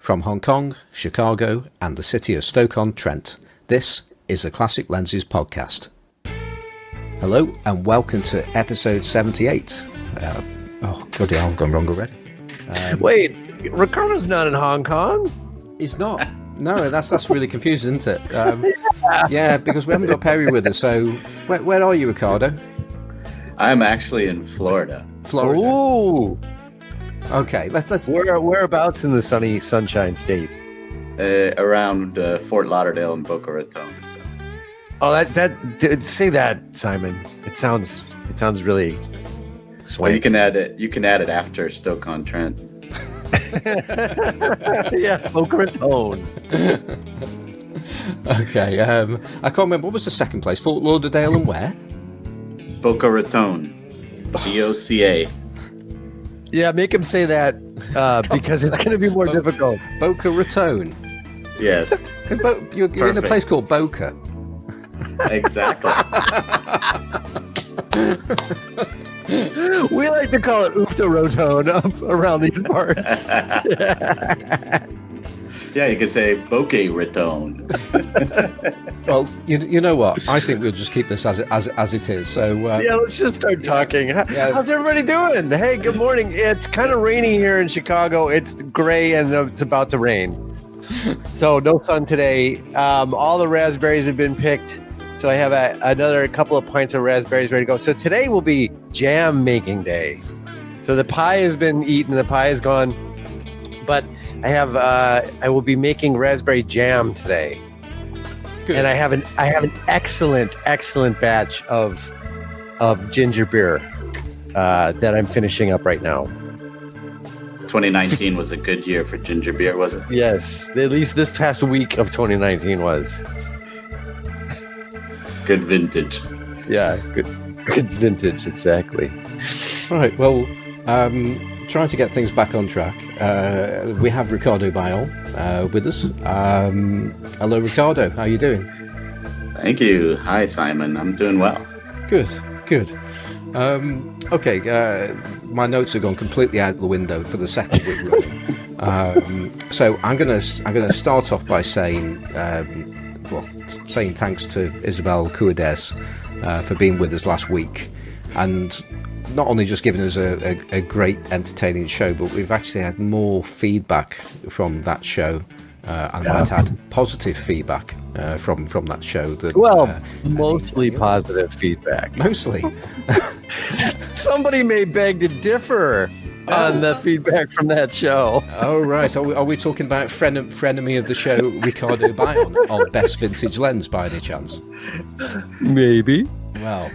From Hong Kong, Chicago, and the city of Stoke-on-Trent, this is the Classic Lenses podcast. Hello, and welcome to episode 78. Oh, God, I've gone wrong already. Wait, Ricardo's not in Hong Kong? He's not. No, that's really confusing, isn't it? Yeah, because we haven't got Perry with us. So, where are you, Ricardo? I'm actually in Florida. Florida. Ooh. Okay, let's. Whereabouts in the sunny Sunshine State? Around Fort Lauderdale and Boca Raton. So. Oh, say that, Simon. It sounds really swanky. Well, you can add it after Stoke-on-Trent. Yeah, Boca Raton. Okay, I can't remember. What was the second place? Fort Lauderdale and where? Boca Raton. BOCA. Yeah, make him say that because it's going to be more difficult. Boca Raton. Yes. You're in a place called Boca. Exactly. We like to call it Ufta Raton around these parts. Yeah, you could say Boca Raton. Well, you know what? I think we'll just keep this as it is. So yeah, let's just start talking. Yeah. How's everybody doing? Hey, good morning. It's kind of rainy here in Chicago. It's gray and it's about to rain. So no sun today. All the raspberries have been picked. So I have another couple of pints of raspberries ready to go. So today will be jam making day. So the pie has been eaten. The pie is gone. But I will be making raspberry jam today. Good. And I have an excellent batch of ginger beer that I'm finishing up right now. 2019 was a good year for ginger beer, wasn't it? Yes, at least this past week of 2019 was. Good vintage. Yeah, good vintage, exactly. All right, well, trying to get things back on track. We have Ricardo Bayol with us. Hello, Ricardo. How are you doing? Thank you. Hi, Simon. I'm doing well. Good. Okay, my notes have gone completely out the window for the second week running. So I'm gonna start off by saying thanks to Isabel Cuades for being with us last week, and not only just giving us a great entertaining show, but we've actually had more feedback from that show, and I've had positive feedback from that show. Mostly positive feedback. Mostly. Somebody may beg to differ on the feedback from that show. Oh, right. So are we talking about frenemy of the show, Ricardo Bayol of Best Vintage Lens, by any chance? Maybe. Well.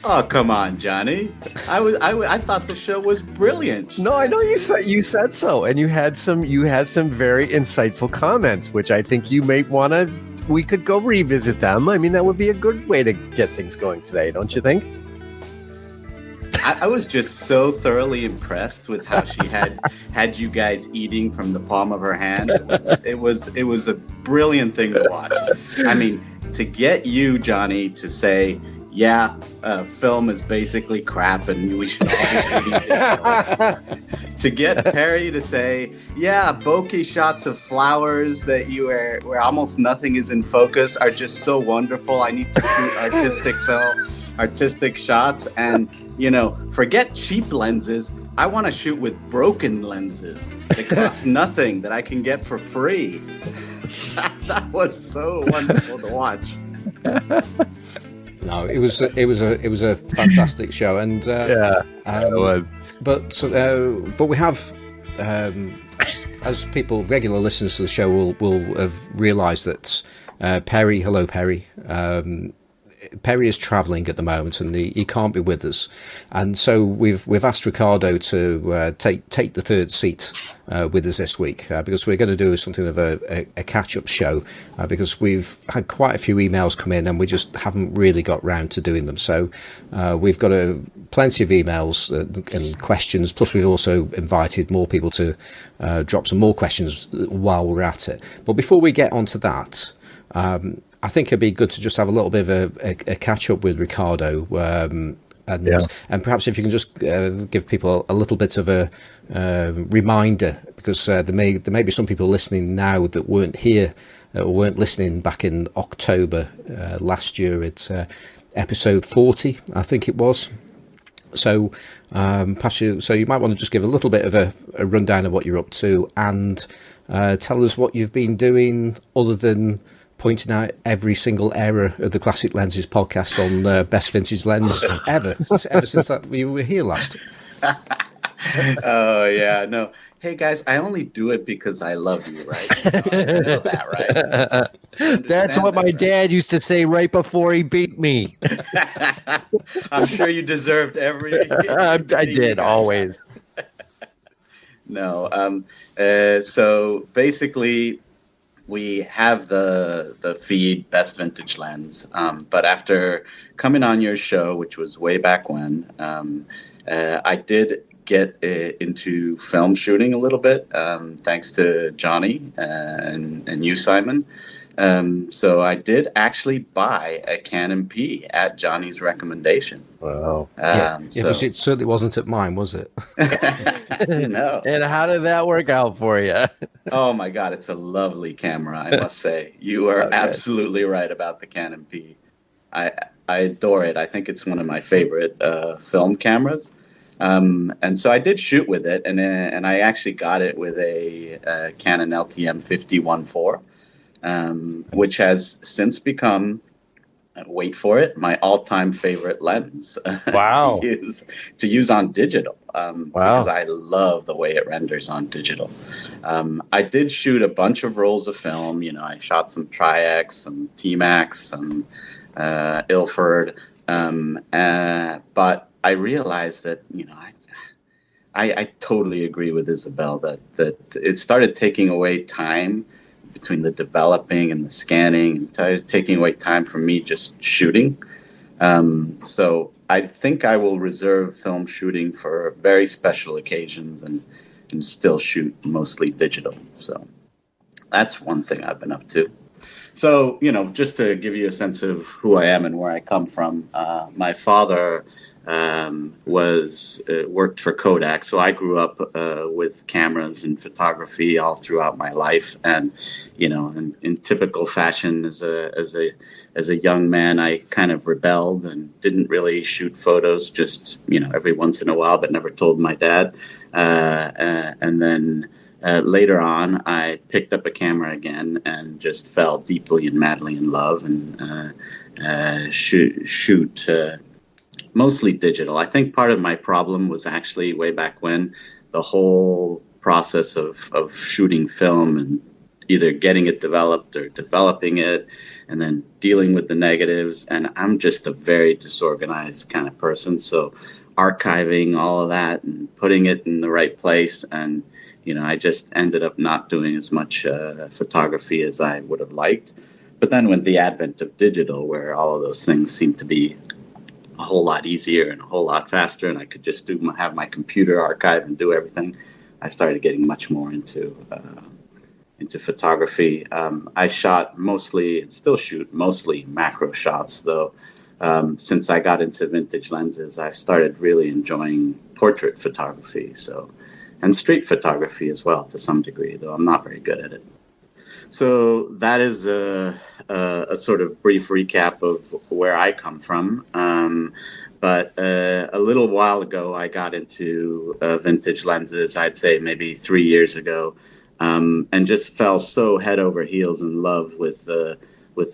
Oh, come on, Johnny. I thought the show was brilliant. No, I know you said so, and you had some very insightful comments, which I think you may we could go revisit them. I mean, that would be a good way to get things going today, don't you think? I was just so thoroughly impressed with how she had you guys eating from the palm of her hand. It was a brilliant thing to watch. I mean, to get you, Johnny, to say, yeah, film is basically crap and we should all be eating it. To get Perry to say, yeah, bokeh shots of flowers that where almost nothing is in focus are just so wonderful. I need to shoot artistic shots, and forget cheap lenses. I want to shoot with broken lenses that cost nothing, that I can get for free. That was so wonderful to watch. No, it was a fantastic show, and it was. But we have, as people, regular listeners to the show will have realised that Perry, hello Perry, Perry is travelling at the moment and he can't be with us, and so we've asked Ricardo to take the third seat with us this week, because we're going to do something of a catch-up show, because we've had quite a few emails come in and we just haven't really got round to doing them. So we've got plenty of emails and questions, plus we've also invited more people to drop some more questions while we're at it. But before we get onto that, I think it'd be good to just have a little bit of a catch-up with Ricardo, And perhaps if you can just give people a little bit of a reminder, because there may be some people listening now that weren't here or weren't listening back in October last year. It's episode 40, I think it was. So perhaps you might want to just give a little bit of a rundown of what you're up to, and tell us what you've been doing other than pointing out every single error of the Classic Lenses podcast on Best Vintage Lens ever since that we were here last. Oh yeah, no. Hey guys, I only do it because I love you, right? You know that, right? That's what my dad used to say right before he beat me. I'm sure you deserved every. I did always. No. So basically, we have the feed Best Vintage Lens, but after coming on your show, which was way back when, I did get into film shooting a little bit, thanks to Johnny and you, Simon. So I did actually buy a Canon P at Johnny's recommendation. Wow. But it certainly wasn't at mine, was it? No. And how did that work out for you? Oh my God, it's a lovely camera, I must say. You are absolutely right about the Canon P. I adore it. I think it's one of my favorite film cameras. And so I did shoot with it, and I actually got it with a Canon LTM 50-1.4, which has since become, wait for it, my all-time favorite lens. Wow. to use on digital. Wow. Because I love the way it renders on digital. I did shoot a bunch of rolls of film. You know, I shot some Tri-X, some T-Max, some Ilford, but I realized that, you know, I totally agree with Isabel that it started taking away time between the developing and the scanning, and started taking away time from me just shooting. So I think I will reserve film shooting for very special occasions and still shoot mostly digital. So that's one thing I've been up to. So, you know, just to give you a sense of who I am and where I come from, my father worked for Kodak. So I grew up with cameras and photography all throughout my life. And, you know, in typical fashion as a young man, I kind of rebelled and didn't really shoot photos, just, you know, every once in a while, but never told my dad. And then later on, I picked up a camera again and just fell deeply and madly in love and shoot mostly digital. I think part of my problem was actually way back when the whole process of shooting film and either getting it developed or developing it and then dealing with the negatives. And I'm just a very disorganized kind of person. So archiving all of that and putting it in the right place. And, you know, I just ended up not doing as much photography as I would have liked. But then with the advent of digital, where all of those things seem to be a whole lot easier and a whole lot faster, and I could just have my computer archive and do everything, I started getting much more into photography. I shot mostly, and still shoot mostly, macro shots, though. Since I got into vintage lenses, I've started really enjoying portrait photography, and street photography as well to some degree, though I'm not very good at it. So that is a sort of brief recap of where I come from. But a little while ago, I got into vintage lenses, I'd say maybe 3 years ago, and just fell so head over heels in love with the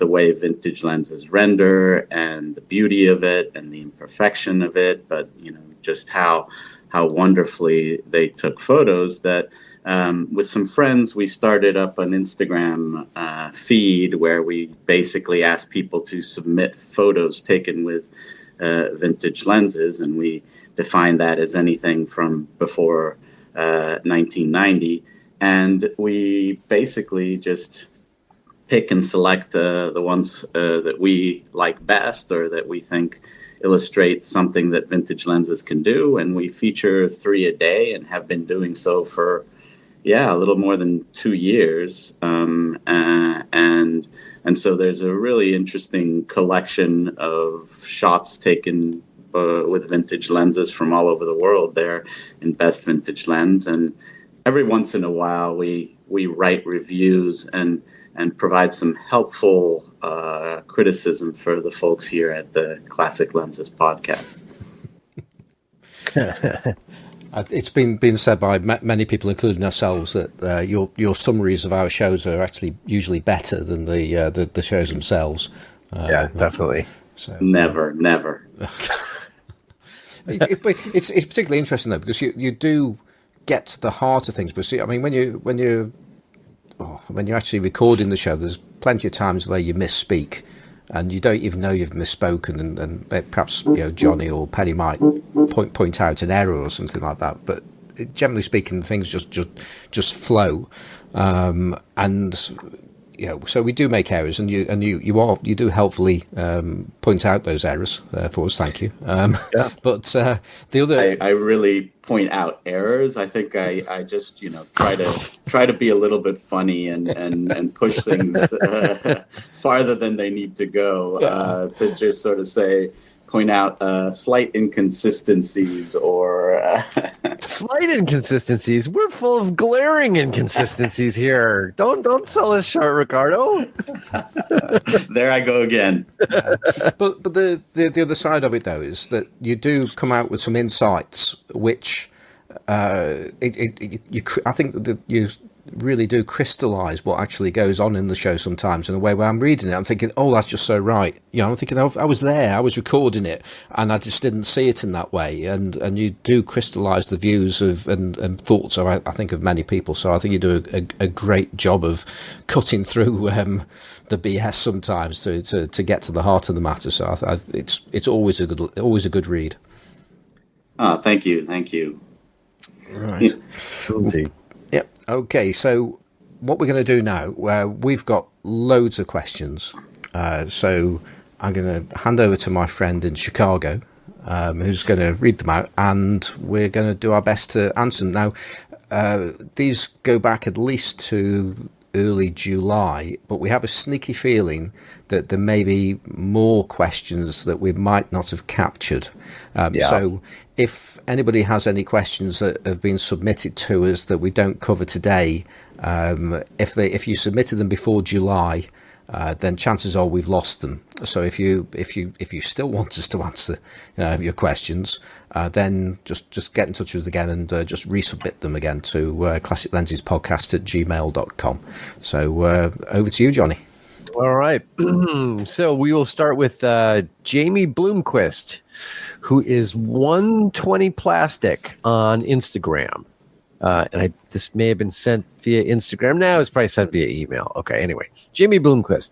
way vintage lenses render and the beauty of it and the imperfection of it. But, you know, just how wonderfully they took photos that, with some friends, we started up an Instagram feed where we basically asked people to submit photos taken with vintage lenses, and we defined that as anything from before 1990. And we basically just pick and select the ones that we like best or that we think illustrate something that vintage lenses can do. And we feature 3 a day and have been doing so for a little more than 2 years. And so there's a really interesting collection of shots taken with vintage lenses from all over the world there in Best Vintage Lens. And every once in a while, we write reviews and provide some helpful criticism for the folks here at the Classic Lenses podcast. It's been said by many people, including ourselves, that your summaries of our shows are actually usually better than the shows themselves. Yeah, definitely. So never. It's particularly interesting though, because you do get to the heart of things. But see, I mean, when you're actually recording the show, there's plenty of times where you misspeak, and you don't even know you've misspoken, and perhaps Johnny or Penny might point out an error or something like that. But generally speaking, things just flow, and so we do make errors, and you do helpfully point out those errors for us. Thank you. Yeah. But the other, I really point out errors. I think I just try to be a little bit funny and push things farther than they need to go, to just sort of point out slight inconsistencies or slight inconsistencies. We're full of glaring inconsistencies here. Don't sell us short, Ricardo. There I go again. But the other side of it though is that you do come out with some insights which I think that you really do crystallize what actually goes on in the show sometimes in a way where I'm reading it, I'm thinking, oh, that's just so right. I'm thinking, I was there, I was recording it, and I just didn't see it in that way. And you do crystallize the views of and thoughts of, I think, of many people. So I think you do a great job of cutting through the BS sometimes to get to the heart of the matter. So it's always a good read. Oh, thank you. Right. Indeed. Yeah. Okay. So what we're going to do now, we've got loads of questions. So I'm going to hand over to my friend in Chicago, who's going to read them out, and we're going to do our best to answer them. Now, these go back at least to early July, but we have a sneaky feeling that there may be more questions that we might not have captured. So if anybody has any questions that have been submitted to us that we don't cover today, if you submitted them before July, then chances are we've lost them. So if you still want us to answer your questions, then just get in touch with us again and just resubmit them again to classiclensespodcast@gmail.com. So over to you, Johnny. All right. So we will start with Jamie Bloomquist, who is 120 Plastic on Instagram. And this may have been sent via Instagram. Now it's probably sent via email. Okay, anyway. Jamie Bloomquist.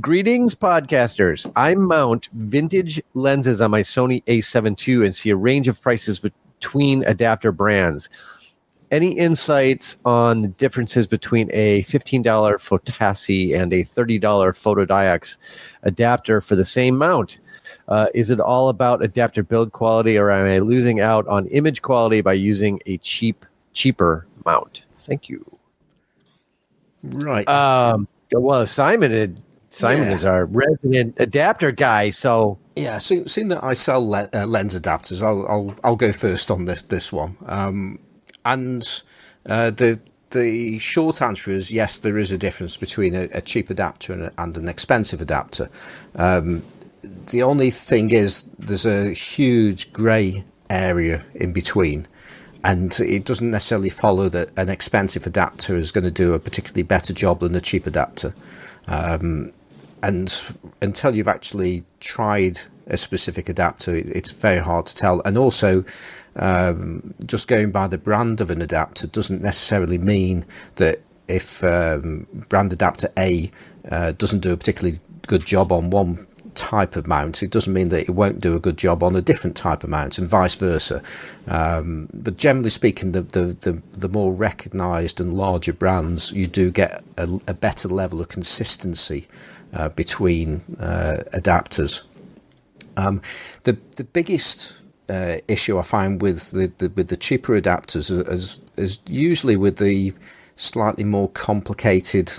Greetings, podcasters. I mount vintage lenses on my Sony a7 II and see a range of prices between adapter brands. Any insights on the differences between a $15 Photassi and a $30 Photodiox adapter for the same mount? Is it all about adapter build quality, or am I losing out on image quality by using a cheaper mount? Thank you. Right. Well, Simon is our resident adapter guy, so yeah. Seeing that I sell lens adapters, I'll go first on this one. And the short answer is yes, there is a difference between a cheap adapter and an expensive adapter. The only thing is there's a huge grey area in between, and it doesn't necessarily follow that an expensive adapter is going to do a particularly better job than a cheap adapter. And until you've actually tried a specific adapter, it's very hard to tell. And also, just going by the brand of an adapter doesn't necessarily mean that if brand adapter A doesn't do a particularly good job on one type of mount, it doesn't mean that it won't do a good job on a different type of mount, and vice versa. But generally speaking, the more recognised and larger brands, you do get a better level of consistency between adapters. The biggest issue I find with the cheaper adapters is usually with the slightly more complicated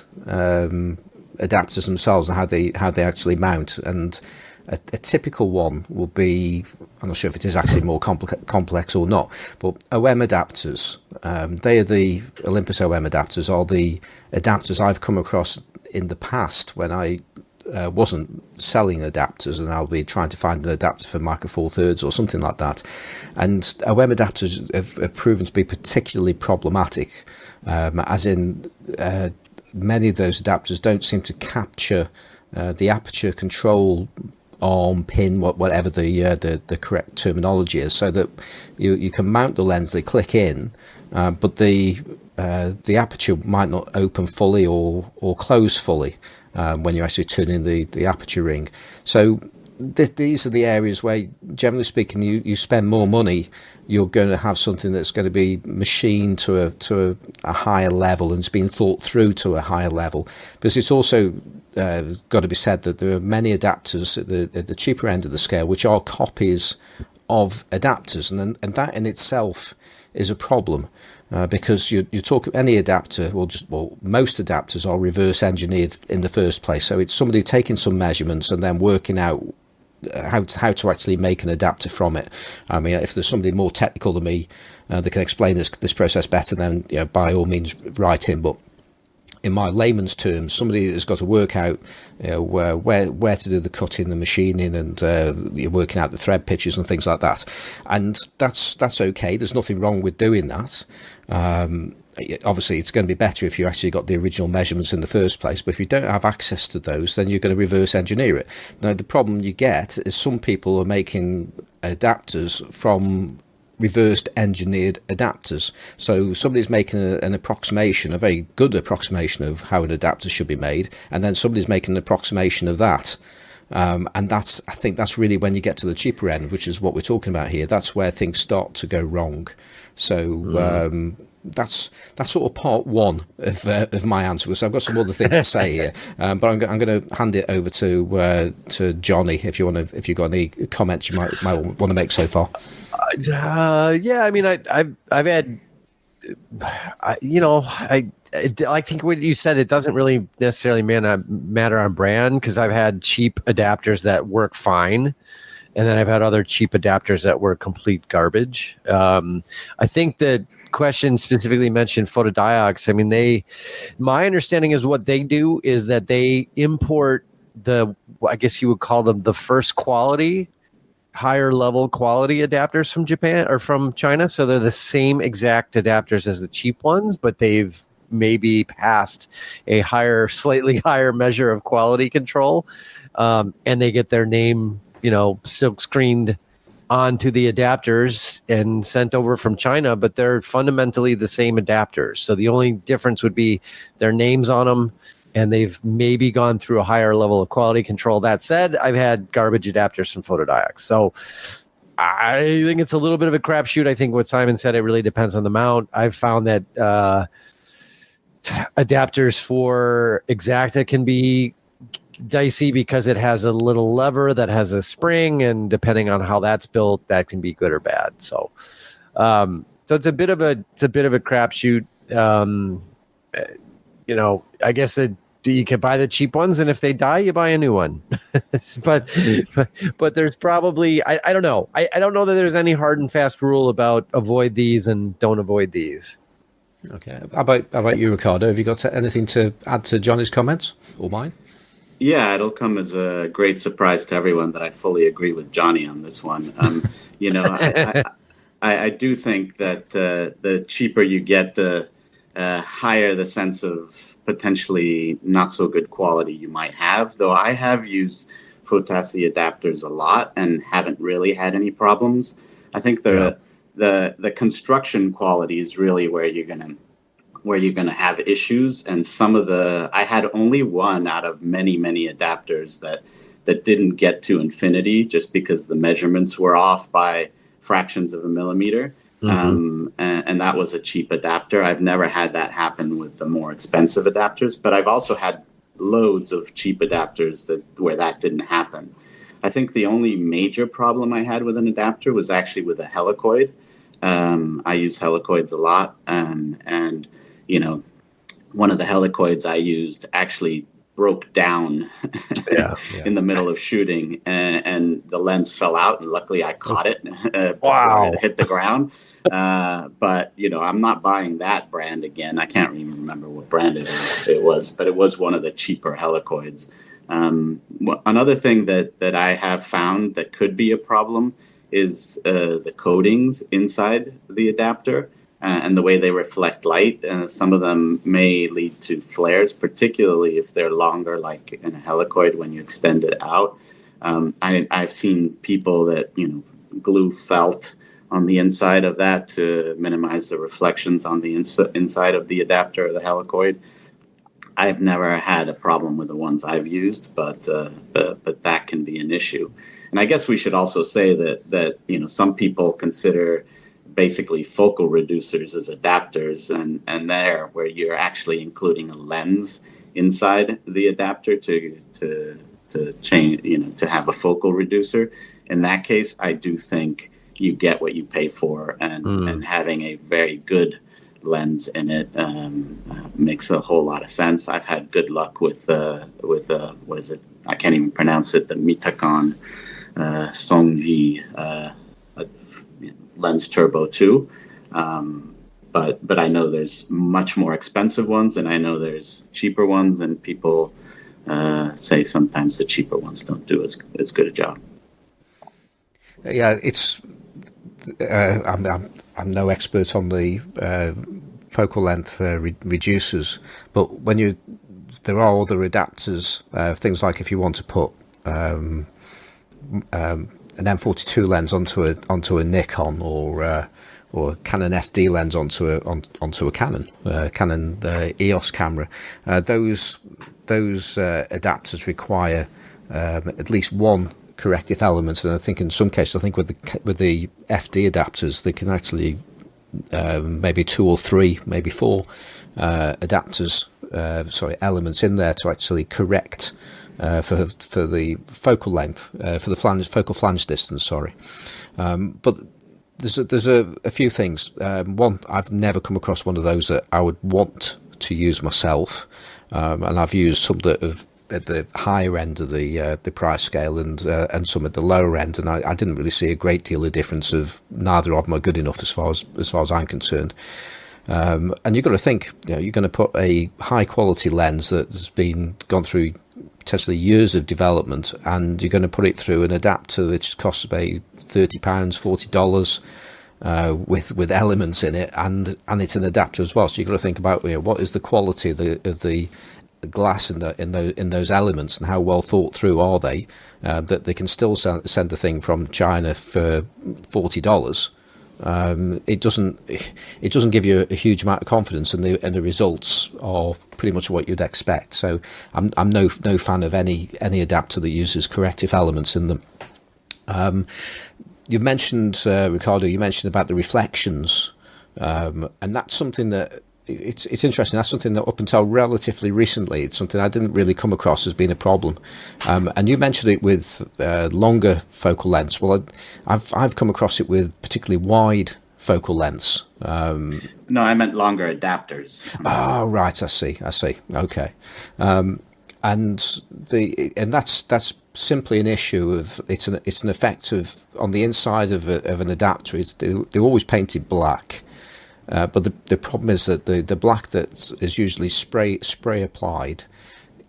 adapters themselves and how they actually mount. And a typical one will be, I'm not sure if it is actually more complex or not, but OM adapters, they are the Olympus OM adapters, are the adapters I've come across in the past when I wasn't selling adapters, and I'll be trying to find an adapter for Micro Four Thirds or something like that. And OM adapters have proven to be particularly problematic, as in many of those adapters don't seem to capture the aperture control arm, pin, whatever the correct terminology is, so that you can mount the lens, they click in, but the aperture might not open fully or close fully when you're actually turning the aperture ring. So these are the areas where, generally speaking, you spend more money, you're going to have something that's going to be machined to a higher level, and it's been thought through to a higher level. Because it's also got to be said that there are many adapters at the cheaper end of the scale which are copies of adapters, and that in itself is a problem. Because you talk any adapter, most adapters are reverse engineered in the first place. So it's somebody taking some measurements and then working out how to actually make an adapter from it. I mean, if there's somebody more technical than me that can explain this process better, then by all means write in. But in my layman's terms, somebody has got to work out where to do the cutting, the machining, and you're working out the thread pitches and things like that. And that's okay. There's nothing wrong with doing that. Obviously, it's going to be better if you actually got the original measurements in the first place. But if you don't have access to those, then you're going to reverse engineer it. Now, the problem you get is some people are making adapters from reversed engineered adapters. So somebody's making an approximation, a very good approximation of how an adapter should be made, and then somebody's making an approximation of that. And I think that's really when you get to the cheaper end, which is what we're talking about here. That's where things start to go wrong. So that's sort of part one of my answer. So I've got some other things to say here, but I'm going to hand it over to Johnny if you've got any comments you might want to make so far. Yeah, I mean, I've had, I think what you said, it doesn't really necessarily matter on brand, because I've had cheap adapters that work fine, and then I've had other cheap adapters that were complete garbage. I think the question specifically mentioned photodiodes. I mean, my understanding is what they do is that they import I guess you would call them the first quality, higher level quality adapters from Japan or from China. So they're the same exact adapters as the cheap ones, but they've maybe passed a slightly higher measure of quality control. And they get their name, silk screened onto the adapters and sent over from China, but they're fundamentally the same adapters. So the only difference would be their names on them, and they've maybe gone through a higher level of quality control. That said, I've had garbage adapters from photodiodes. So I think it's a little bit of a crapshoot. I think what Simon said, it really depends on the mount. I've found that adapters for Exacta can be dicey because it has a little lever that has a spring, and depending on how that's built, that can be good or bad. So it's a bit of a crapshoot. I guess that you can buy the cheap ones, and if they die, you buy a new one. but there's probably I don't know. I don't know that there's any hard and fast rule about avoid these and don't avoid these. Okay. How about you, Ricardo? Have you got anything to add to Johnny's comments or mine? Yeah, it'll come as a great surprise to everyone that I fully agree with Johnny on this one. I do think that the cheaper you get, the higher the sense of potentially not so good quality you might have. Though I have used Photasi adapters a lot and haven't really had any problems. I think the construction quality is really where you're gonna have issues. And I had only one out of many adapters that didn't get to infinity just because the measurements were off by fractions of a millimeter. Mm-hmm. And that was a cheap adapter. I've never had that happen with the more expensive adapters, but I've also had loads of cheap adapters where that didn't happen. I think the only major problem I had with an adapter was actually with a helicoid. I use helicoids a lot, and one of the helicoids I used actually broke down Yeah. in the middle of shooting, and the lens fell out, and luckily I caught it before Wow. it hit the ground. But I'm not buying that brand again. I can't even remember what brand it was, but it was one of the cheaper helicoids. Another thing that I have found that could be a problem is the coatings inside the adapter. And the way they reflect light, some of them may lead to flares, particularly if they're longer, like in a helicoid when you extend it out. I've seen people that glue felt on the inside of that to minimize the reflections on the inside of the adapter or the helicoid. I've never had a problem with the ones I've used, but that can be an issue. And I guess we should also say that some people consider basically focal reducers as adapters, and there where you're actually including a lens inside the adapter to change, to have a focal reducer. In that case, I do think you get what you pay for, and having a very good lens in it makes a whole lot of sense. I've had good luck with what is it? I can't even pronounce it. The Mitacon Songji Lens Turbo 2, but I know there's much more expensive ones, and I know there's cheaper ones, and people say sometimes the cheaper ones don't do as good a job. Yeah, it's I'm no expert on the focal length reducers, but when there are other adapters, things like if you want to put an M42 lens onto a Nikon or a Canon FD lens onto a Canon EOS camera, those adapters require at least one corrective element, and I think in some cases, with the FD adapters, they can actually maybe 2 or 3, maybe 4 elements in there to actually correct for the focal length, for the focal flange distance. But there's a few things. One, I've never come across one of those that I would want to use myself, and I've used some that have at the higher end of the price scale and some at the lower end, and I didn't really see a great deal of difference. Of neither of them are good enough as far as I'm concerned. And you've got to think, you're going to put a high quality lens that's gone through potentially years of development, and you're going to put it through an adapter which costs about £30, $40 with elements in it, and it's an adapter as well. So you've got to think about what is the quality of the glass in those elements, and how well thought through are they, that they can still send the thing from China for $40. It doesn't give you a huge amount of confidence, and the results are pretty much what you'd expect. So I'm no fan of any adapter that uses corrective elements in them. You mentioned, Ricardo, about the reflections, and that's something that it's interesting. That's something that up until relatively recently, it's something I didn't really come across as being a problem. And you mentioned it with longer focal lengths. Well, I've come across it with particularly wide focal lengths. No, I meant longer adapters. Oh, right. I see. Okay. And that's simply an issue of it's an effect of on the inside of an adapter. They're always painted black. But the problem is that the black that is usually spray applied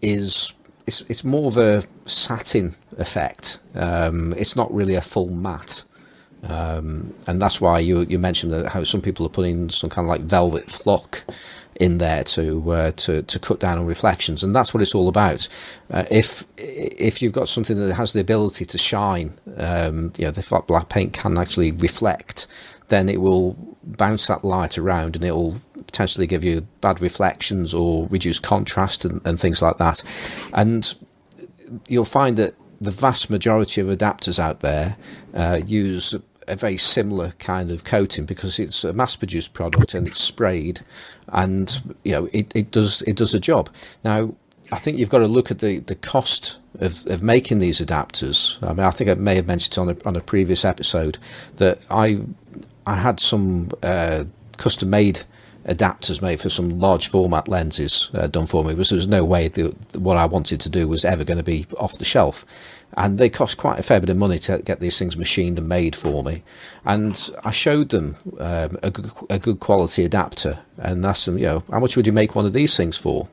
it's more of a satin effect. It's not really a full matte, and that's why you mentioned how some people are putting some kind of like velvet flock in there to cut down on reflections, and that's what it's all about. If you've got something that has the ability to shine, the black paint can actually reflect, then it will bounce that light around, and it will potentially give you bad reflections or reduce contrast and things like that. And you'll find that the vast majority of adapters out there use a very similar kind of coating, because it's a mass-produced product and it's sprayed, and it does a job. Now, I think you've got to look at the cost of making these adapters. I mean, I think I may have mentioned on a previous episode that I had some custom-made adapters made for some large format lenses done for me, because there was no way what I wanted to do was ever going to be off the shelf. And they cost quite a fair bit of money to get these things machined and made for me. And I showed them a good quality adapter and asked them, how much would you make one of these things for?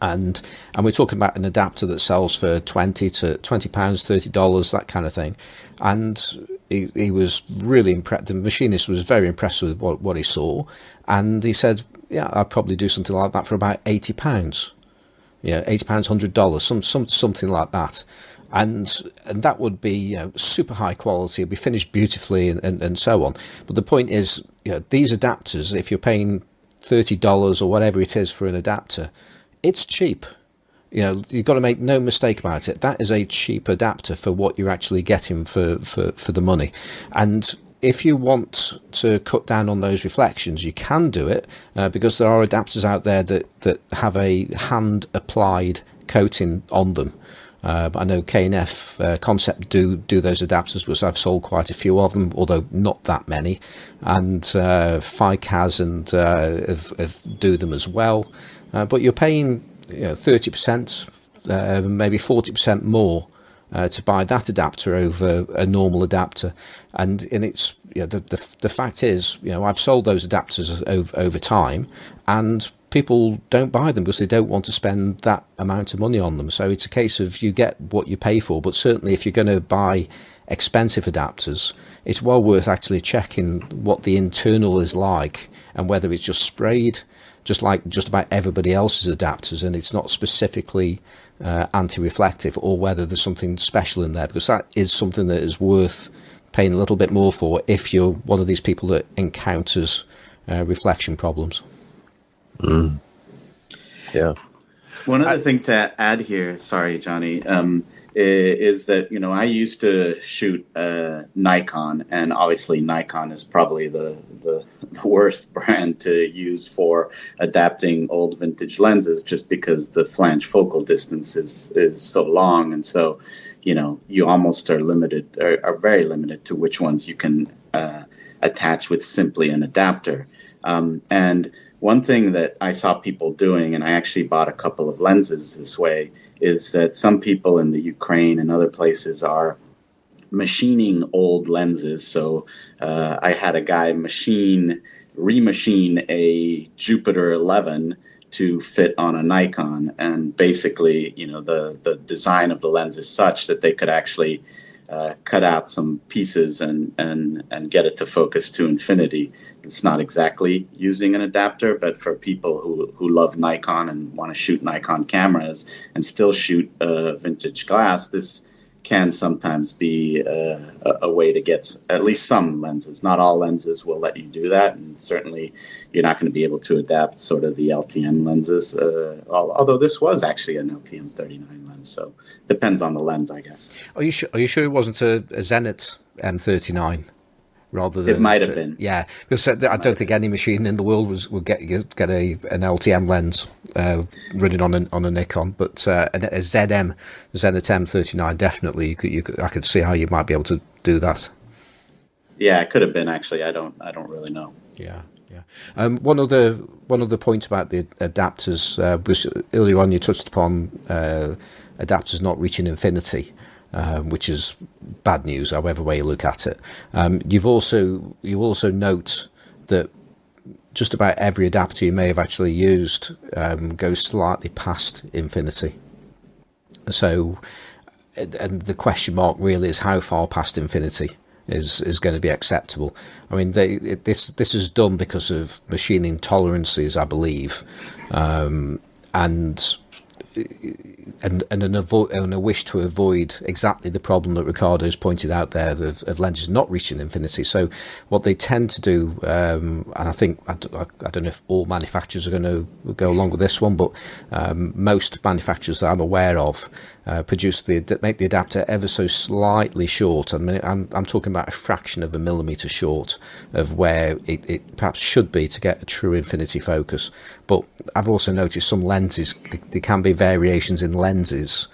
And we're talking about an adapter that sells for £20 to £20, $30, that kind of thing. And he was really impressed. The machinist was very impressed with what he saw, and he said, I'd probably do something like that for about £80. £80, $100, something like that. And that would be super high quality. It'd be finished beautifully and so on. But the point is, these adapters, if you're paying $30 or whatever it is for an adapter, it's cheap. You've got to make no mistake about it. That is a cheap adapter for what you're actually getting for the money. And if you want to cut down on those reflections, you can do it because there are adapters out there that have a hand applied coating on them. I know K&F Concept do those adapters, because I've sold quite a few of them, although not that many. And FICAS and do them as well. But you're paying 30%, maybe 40% more to buy that adapter over a normal adapter. And it's the fact is, I've sold those adapters over time, and people don't buy them because they don't want to spend that amount of money on them. So it's a case of you get what you pay for. But certainly if you're going to buy expensive adapters, it's well worth actually checking what the internal is like and whether it's just sprayed just like just about everybody else's adapters and it's not specifically anti-reflective, or whether there's something special in there, because that is something that is worth paying a little bit more for if you're one of these people that encounters reflection problems. Yeah. One other thing to add here, sorry, Johnny, is that, I used to shoot Nikon, and obviously Nikon is probably the worst brand to use for adapting old vintage lenses, just because the flange focal distance is so long. And so, you almost are limited, are very limited to which ones you can attach with simply an adapter. And one thing that I saw people doing, and I actually bought a couple of lenses this way, is that some people in the Ukraine and other places are machining old lenses. So I had a guy remachine a Jupiter 11 to fit on a Nikon. And basically, the design of the lens is such that they could actually cut out some pieces and get it to focus to infinity. It's not exactly using an adapter, but for people who love Nikon and want to shoot Nikon cameras and still shoot vintage glass, this can sometimes be a way to get at least some lenses. Not all lenses will let you do that, and certainly you're not going to be able to adapt sort of the LTM lenses, although this was actually an LTM 39 lens, so depends on the lens, I guess. Are you sure it wasn't a Zenit M39? Rather than it might have been, yeah, because I don't think any machine in the world would get an LTM lens running on a Nikon, but a Zenit M39 definitely. I could see how you might be able to do that. Yeah, it could have been actually. I don't really know. Yeah. One other point about the adapters was earlier on you touched upon adapters not reaching infinity. Which is bad news, however way you look at it. You also note that just about every adapter you may have actually used goes slightly past infinity. So, and the question mark really is how far past infinity is going to be acceptable. I mean, this is done because of machining tolerances, I believe, and a wish to avoid exactly the problem that Ricardo's pointed out there of lenses not reaching infinity. So what they tend to do, and I think, I don't know if all manufacturers are going to go along with this one, but most manufacturers that I'm aware of make the adapter ever so slightly short. I mean, I'm talking about a fraction of a millimetre short of where it perhaps should be to get a true infinity focus. But I've also noticed some lenses, there can be variations in lenses,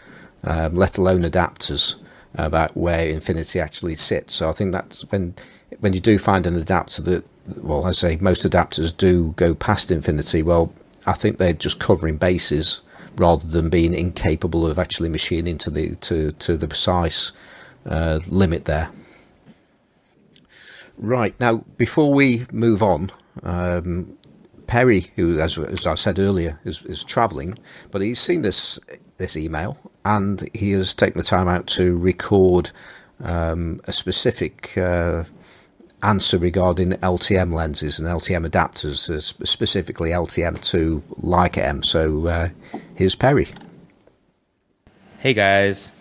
let alone adapters, about where infinity actually sits. So I think that's when you do find an adapter that well, I say most adapters do go past infinity. Well, I think they're just covering bases rather than being incapable of actually machining to the precise limit there. Right, now before we move on, Perry, who as I said earlier is travelling, but he's seen this email and he has taken the time out to record a specific answer regarding LTM lenses and LTM adapters, specifically LTM to Leica M. So here's Perry. Hey guys,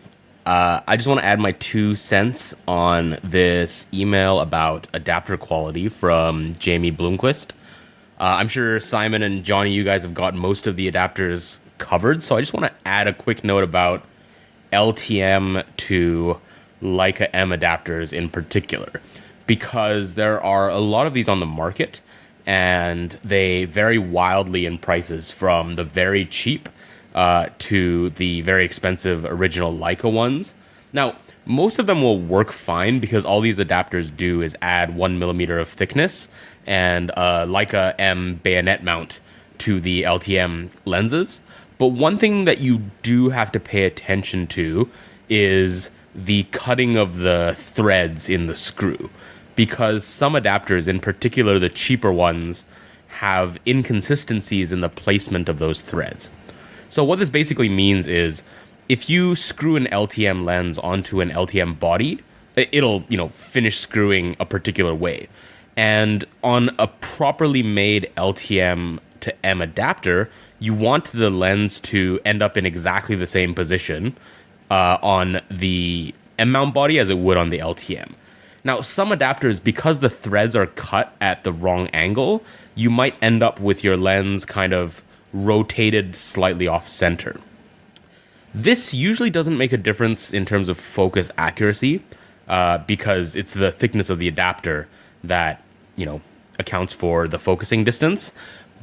I just want to add my 2 cents on this email about adapter quality from Jamie Bloomquist. I'm sure Simon and Johnny, you guys have got most of the adapters covered, so I just want to add a quick note about LTM to Leica M adapters in particular, because there are a lot of these on the market and they vary wildly in prices, from the very cheap to the very expensive original Leica ones. Now, most of them will work fine because all these adapters do is add 1 millimeter of thickness and a Leica M bayonet mount to the LTM lenses. But one thing that you do have to pay attention to is the cutting of the threads in the screw, because some adapters, in particular the cheaper ones, have inconsistencies in the placement of those threads. So what this basically means is if you screw an LTM lens onto an LTM body, it'll, finish screwing a particular way. And on a properly made LTM to M adapter, you want the lens to end up in exactly the same position on the M mount body as it would on the LTM. Now, some adapters, because the threads are cut at the wrong angle, you might end up with your lens kind of rotated slightly off center. This usually doesn't make a difference in terms of focus accuracy because it's the thickness of the adapter that, accounts for the focusing distance,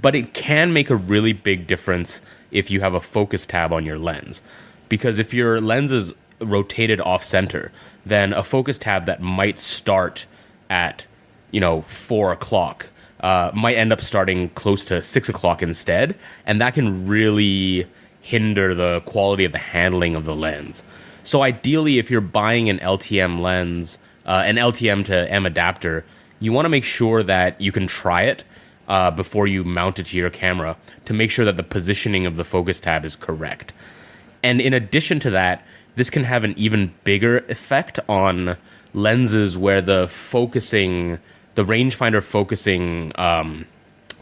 but it can make a really big difference if you have a focus tab on your lens. Because if your lens is rotated off center, then a focus tab that might start at 4 o'clock might end up starting close to 6 o'clock instead, and that can really hinder the quality of the handling of the lens. So ideally, if you're buying an LTM lens, an LTM to M adapter, you want to make sure that you can try it before you mount it to your camera to make sure that the positioning of the focus tab is correct. And in addition to that, this can have an even bigger effect on lenses where the rangefinder focusing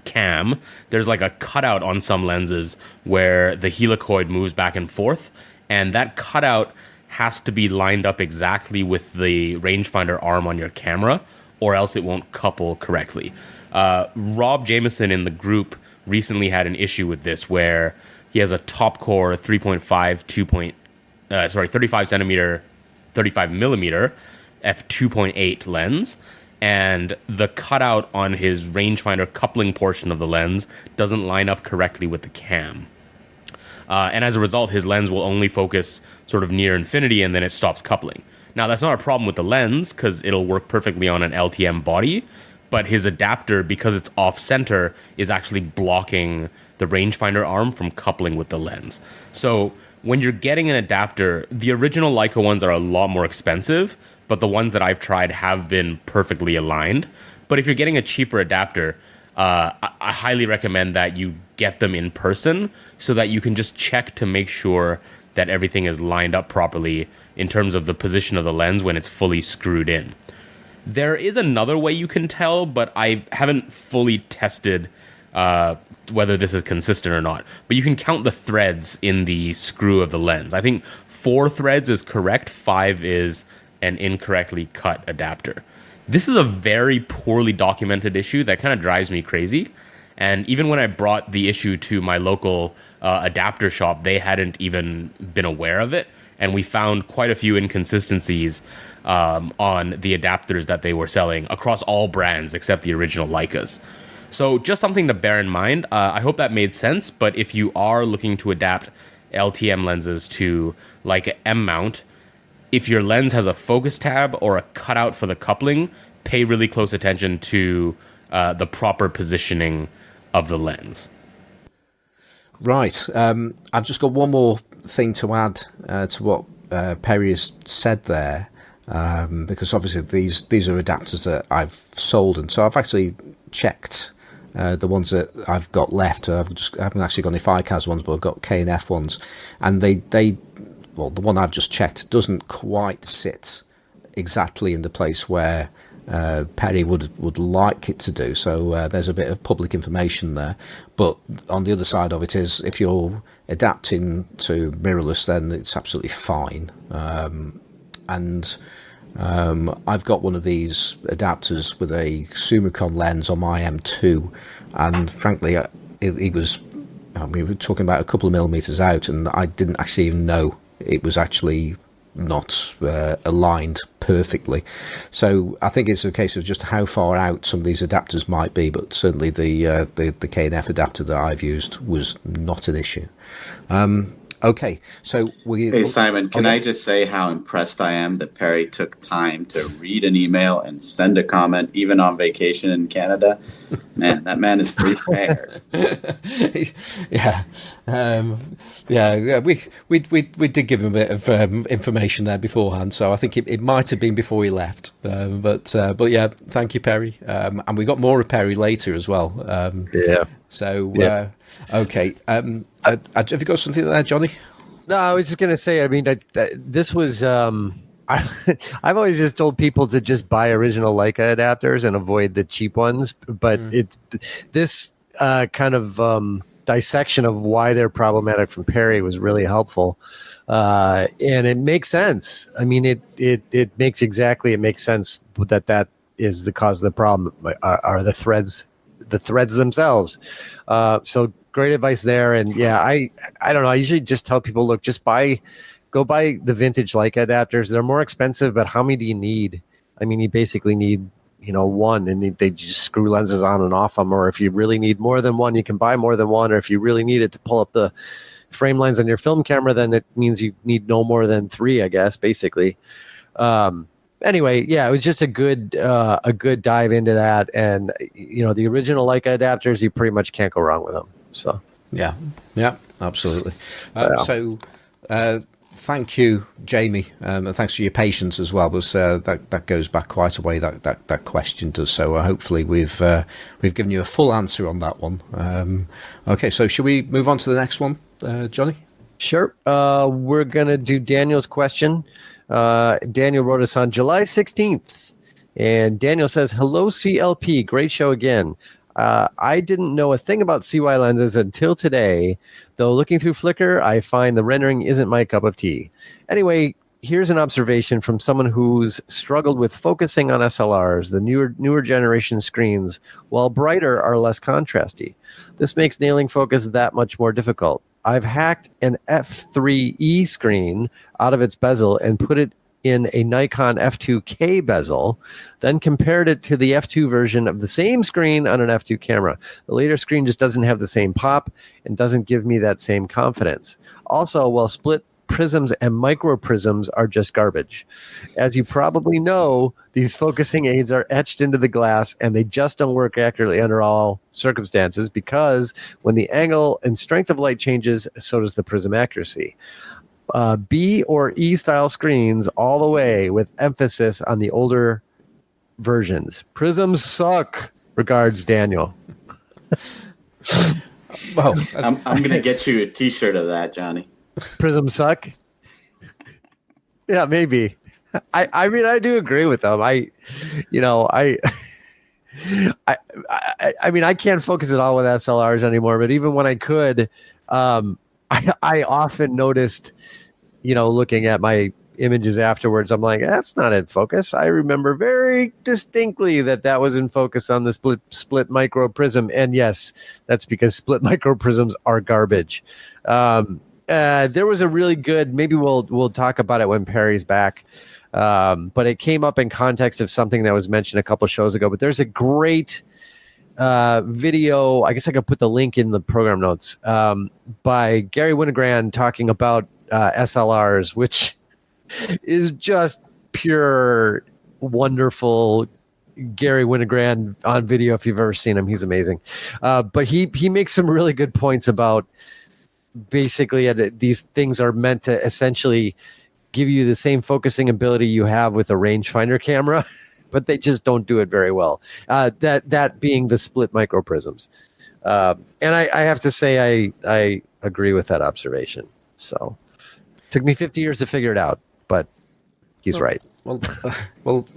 cam, there's like a cutout on some lenses where the helicoid moves back and forth, and that cutout has to be lined up exactly with the rangefinder arm on your camera, or else it won't couple correctly. Rob Jameson in the group recently had an issue with this where he has a top core 35 centimeter, 35 millimeter f2.8 lens, and the cutout on his rangefinder coupling portion of the lens doesn't line up correctly with the cam. And as a result, his lens will only focus sort of near infinity and then it stops coupling. Now, that's not a problem with the lens because it'll work perfectly on an LTM body, but his adapter, because it's off-center, is actually blocking the rangefinder arm from coupling with the lens. So when you're getting an adapter, the original Leica ones are a lot more expensive, but the ones that I've tried have been perfectly aligned. But if you're getting a cheaper adapter, I highly recommend that you get them in person so that you can just check to make sure that everything is lined up properly in terms of the position of the lens when it's fully screwed in. There is another way you can tell, but I haven't fully tested whether this is consistent or not. But you can count the threads in the screw of the lens. I think 4 threads is correct, 5 is an incorrectly cut adapter. This is a very poorly documented issue that kind of drives me crazy. And even when I brought the issue to my local adapter shop, they hadn't even been aware of it. And we found quite a few inconsistencies on the adapters that they were selling across all brands except the original Leicas. So just something to bear in mind. I hope that made sense. But if you are looking to adapt LTM lenses to Leica M mount, if your lens has a focus tab or a cutout for the coupling, pay really close attention to the proper positioning of the lens. Right. I've just got one more thing to add to what Perry has said there, because obviously these are adapters that I've sold, and so I've actually checked the ones that I've got left. I haven't actually got any FICAS ones, but I've got K&F ones, and they well, the one I've just checked doesn't quite sit exactly in the place where Perry would like it to do. So there's a bit of public information there. But on the other side of it is, if you're adapting to mirrorless, then it's absolutely fine. I've got one of these adapters with a Summicron lens on my M2, and frankly, it was, we were talking about a couple of millimeters out, and I didn't actually even know it was actually not aligned perfectly. So I think it's a case of just how far out some of these adapters might be, but certainly the K&F adapter that I've used was not an issue. Okay, so Hey, Simon, can I just say how impressed I am that Perry took time to read an email and send a comment, even on vacation in Canada? Man, that man is prepared. Yeah. We did give him a bit of information there beforehand, so I think it might have been before he left. But yeah, thank you, Perry. And we got more of Perry later as well. Okay. Have you got something there, Johnny? No, I was just going to say, I mean, this was, I've always just told people to just buy original Leica adapters and avoid the cheap ones. But this kind of dissection of why they're problematic from Perry was really helpful. And it makes sense. I mean, it makes sense that is the cause of the problem, are the threads themselves. So great advice there. And yeah, I don't know. I usually just tell people, look, go buy the vintage Leica adapters. They're more expensive, but how many do you need? I mean, you basically need, one, and they just screw lenses on and off them. Or if you really need more than one, you can buy more than one. Or if you really need it to pull up the frame lines on your film camera, then it means you need no more than 3, I guess, basically. Anyway, yeah, it was just a good dive into that. And, the original Leica adapters, you pretty much can't go wrong with them. So yeah, absolutely. So thank you, Jamie, and thanks for your patience as well, because that goes back quite a way, that question does. So hopefully we've given you a full answer on that one. Okay, so should we move on to the next one, Johnny? Sure. We're gonna do Daniel's question. Daniel wrote us on July 16th, and Daniel says, "Hello, CLP, great show again. I didn't know a thing about CY lenses until today, though looking through Flickr, I find the rendering isn't my cup of tea. Anyway, here's an observation from someone who's struggled with focusing on SLRs, the newer generation screens, while brighter are less contrasty. This makes nailing focus that much more difficult. I've hacked an f3e screen out of its bezel and put it in a Nikon f2K bezel, then compared it to the f2 version of the same screen on an f2 camera. The later screen just doesn't have the same pop and doesn't give me that same confidence. Also, while split prisms and micro prisms are just garbage. As you probably know, these focusing aids are etched into the glass and they just don't work accurately under all circumstances, because when the angle and strength of light changes, so does the prism accuracy. B or E style screens all the way, with emphasis on the older versions. Prisms suck. Regards, Daniel." Well, I'm going to get you a T-shirt of that, Johnny. Prisms suck. Yeah, maybe. I mean, I do agree with them. I mean, I can't focus at all with SLRs anymore, but even when I could, I often noticed, looking at my images afterwards, I'm like, that's not in focus. I remember very distinctly that was in focus on the split micro prism. And yes, that's because split micro prisms are garbage. There was a really good, maybe we'll talk about it when Perry's back. But it came up in context of something that was mentioned a couple shows ago, but there's a great video, I guess I could put the link in the program notes, by Garry Winogrand talking about SLRs, which is just pure wonderful, Garry Winogrand on video if you've ever seen him. He's amazing. But he makes some really good points about basically these things are meant to essentially give you the same focusing ability you have with a rangefinder camera, but they just don't do it very well. That being the split micro prisms. And I have to say I agree with that observation. So took me 50 years to figure it out, but he's right. Well,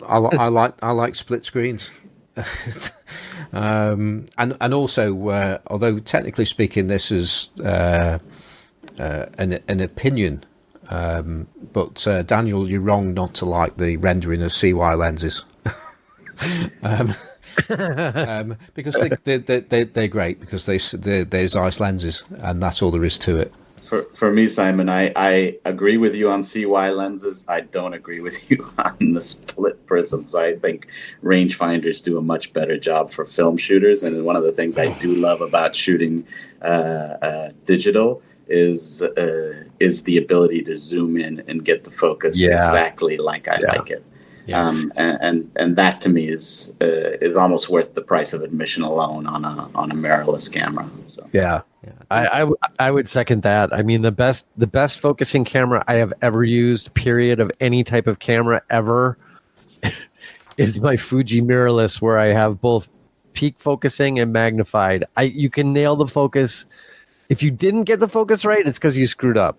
I like split screens. And also, although technically speaking, this is an opinion, but Daniel, you're wrong not to like the rendering of CY lenses. Because they're great because they're Zeiss lenses, and that's all there is to it. For me, Simon, I agree with you on CY lenses. I don't agree with you on the split prisms. I think rangefinders do a much better job for film shooters. And one of the things I do love about shooting digital is the ability to zoom in and get the focus exactly like I like it. Yeah. And that to me is almost worth the price of admission alone on a mirrorless camera. So. Yeah. I would second that. I mean, the best focusing camera I have ever used, period, of any type of camera ever, is my Fuji mirrorless, where I have both peak focusing and magnified. You can nail the focus. If you didn't get the focus right, it's because you screwed up.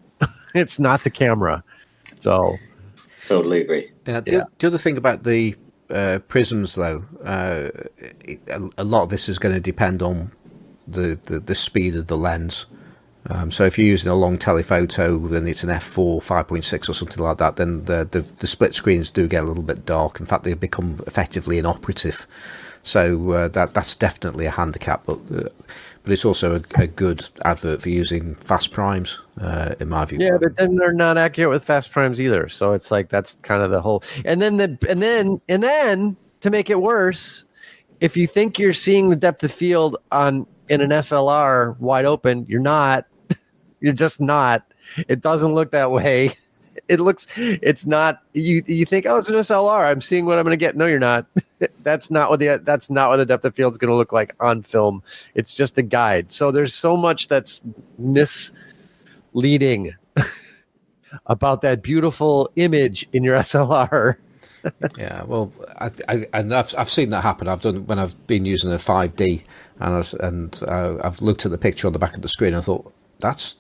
It's not the camera. So totally agree. The other thing about the prisms, though, a lot of this is going to depend on the speed of the lens. So if you're using a long telephoto and it's an f4 5.6 or something like that, then the split screens do get a little bit dark. In fact, they become effectively inoperative. So that's definitely a handicap, but it's also a good advert for using fast primes, in my view. Yeah, but then they're not accurate with fast primes either. So it's like that's kind of the whole. And then to make it worse, if you think you're seeing the depth of field in an SLR wide open, you're not. You're just not. It doesn't look that way. It's not. You think, oh, it's an SLR. I'm seeing what I'm going to get. No, you're not. That's not what the depth of field is going to look like on film. It's just a guide. So there's so much that's misleading about that beautiful image in your SLR. Yeah, well, I've seen that happen. I've done when I've been using a 5D, and I've looked at the picture on the back of the screen. I thought that's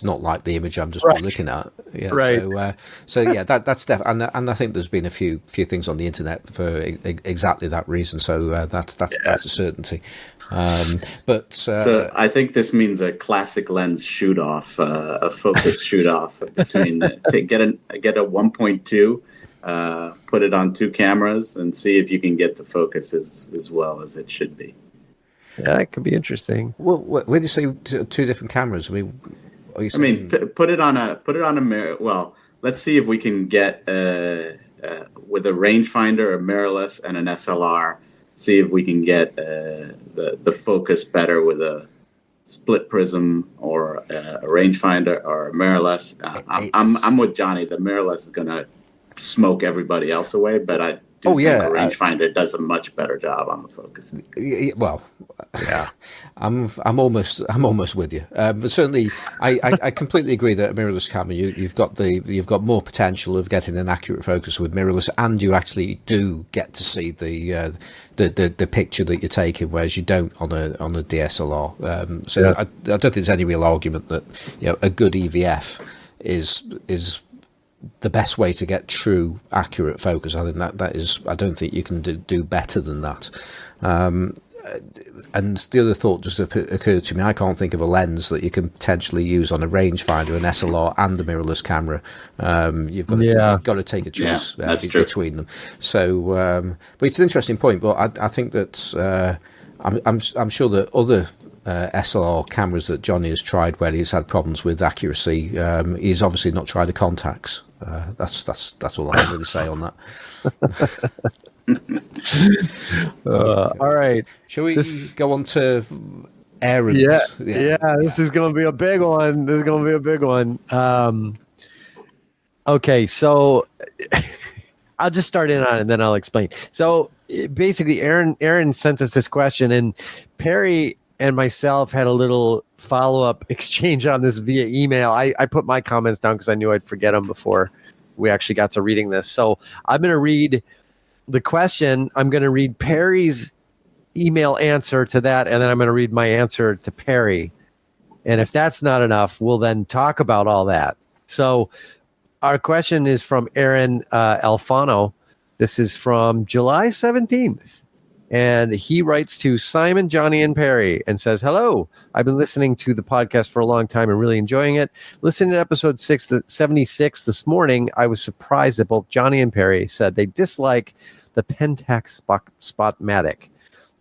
not like the image I'm just looking at. Yeah, right. So yeah, that's definitely, and I think there's been a few things on the internet for exactly that reason. So that's a certainty. So I think this means a classic lens shoot off, a focus shoot off between get a 1.2. Put it on two cameras and see if you can get the focus as well as it should be. Yeah, it could be interesting. Well, when you say two different cameras, put it on a mirror. Well, let's see if we can get with a rangefinder, a mirrorless, and an SLR. See if we can get the focus better with a split prism or a rangefinder or a mirrorless. I'm with Johnny. The mirrorless is going to smoke everybody else away, but I do think a rangefinder does a much better job on the focus. Well, yeah, I'm almost with you, but certainly I completely agree that a mirrorless camera you've got more potential of getting an accurate focus with mirrorless, and you actually do get to see the picture that you're taking, whereas you don't on a DSLR. I don't think there's any real argument that a good EVF is the best way to get true accurate focus. I think that is, I don't think you can do better than that. And the other thought just occurred to me, I can't think of a lens that you can potentially use on a rangefinder, an SLR and a mirrorless camera. You've got to take a choice between them. So but it's an interesting point, but I think that I'm sure that other SLR cameras that Johnny has tried where he's had problems with accuracy, he's obviously not tried the contacts. That's all I can really say on that. All right. Shall we go on to errands? Yeah. This is going to be a big one. Okay, so I'll just start in on it and then I'll explain. So basically, Aaron sent us this question, and Perry and myself had a little follow-up exchange on this via email. I put my comments down because I knew I'd forget them before we actually got to reading this. So I'm going to read the question. I'm going to read Perry's email answer to that, and then I'm going to read my answer to Perry. And if that's not enough, we'll then talk about all that. So our question is from Aaron Alfano. This is from July 17th. And he writes to Simon, Johnny, and Perry and says, hello, I've been listening to the podcast for a long time and really enjoying it. Listening to episode 76 this morning, I was surprised that both Johnny and Perry said they dislike the Pentax Spotmatic.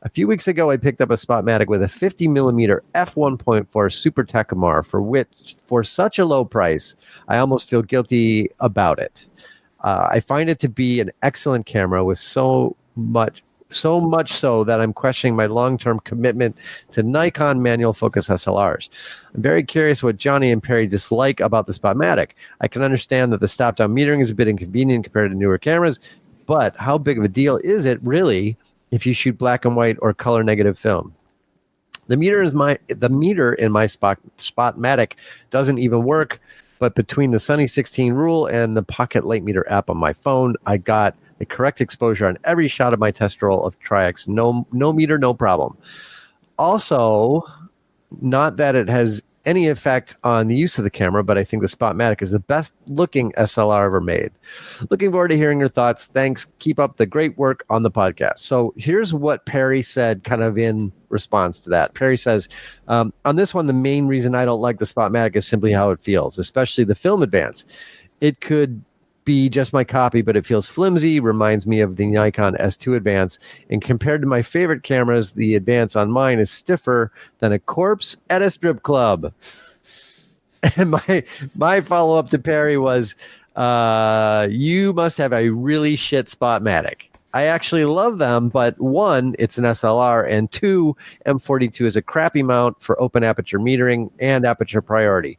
A few weeks ago, I picked up a Spotmatic with a 50mm f1.4 Super Tecumar, for which, for such a low price, I almost feel guilty about it. I find it to be an excellent camera with so much so that I'm questioning my long-term commitment to Nikon manual focus SLRs. I'm very curious what Johnny and Perry dislike about the Spotmatic. I can understand that the stop-down metering is a bit inconvenient compared to newer cameras, but how big of a deal is it really if you shoot black and white or color negative film? The meter in my Spotmatic doesn't even work, but between the Sunny 16 rule and the Pocket Light Meter app on my phone, I got the correct exposure on every shot of my test roll of Tri-X. No meter, no problem. Also, not that it has any effect on the use of the camera, but I think the Spotmatic is the best looking SLR ever made. Looking forward to hearing your thoughts. Thanks. Keep up the great work on the podcast. So here's what Perry said kind of in response to that. Perry says, on this one, the main reason I don't like the Spotmatic is simply how it feels, especially the film advance. It could be just my copy, but it feels flimsy, reminds me of the Nikon S2 Advance, and compared to my favorite cameras, the Advance on mine is stiffer than a corpse at a strip club. And my follow-up to Perry was, you must have a really shit Spotmatic. I actually love them, but one, it's an SLR, and two, M42 is a crappy mount for open aperture metering and aperture priority.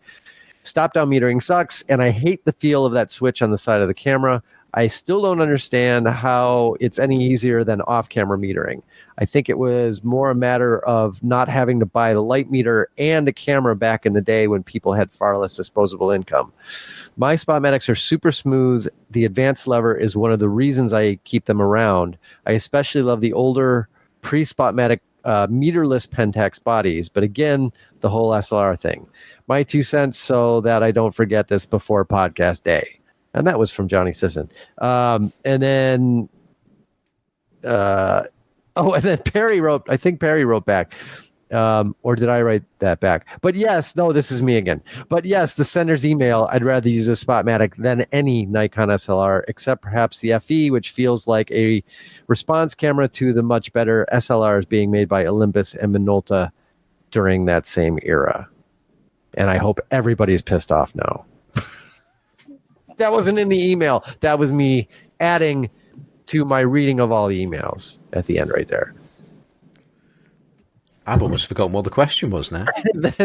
Stop-down metering sucks, and I hate the feel of that switch on the side of the camera. I still don't understand how it's any easier than off-camera metering. I think it was more a matter of not having to buy the light meter and the camera back in the day when people had far less disposable income. My Spotmatics are super smooth. The advanced lever is one of the reasons I keep them around. I especially love the older pre-Spotmatic meterless Pentax bodies, but again, the whole SLR thing. My 2 cents so that I don't forget this before podcast day. And that was from Johnny Sisson. And then Perry wrote, I think Perry wrote back. Or did I write that back? But yes, no, this is me again. But yes, the sender's email, I'd rather use a Spotmatic than any Nikon SLR, except perhaps the FE, which feels like a response camera to the much better SLRs being made by Olympus and Minolta during that same era. And I hope everybody's pissed off now. That wasn't in the email. That was me adding to my reading of all the emails at the end right there. I've almost forgotten what the question was now.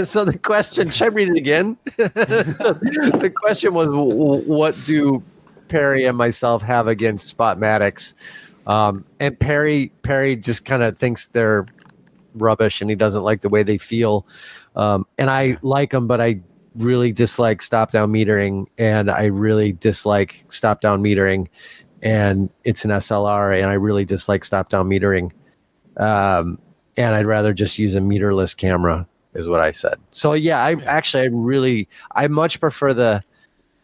So the question, should I read it again? The question was, what do Perry and myself have against Spotmatics? And Perry just kind of thinks they're rubbish and he doesn't like the way they feel. And I like them, but I really dislike stop-down metering, and I really dislike stop-down metering, and it's an SLR, and I really dislike stop-down metering. And I'd rather just use a meterless camera, is what I said. So yeah, I much prefer the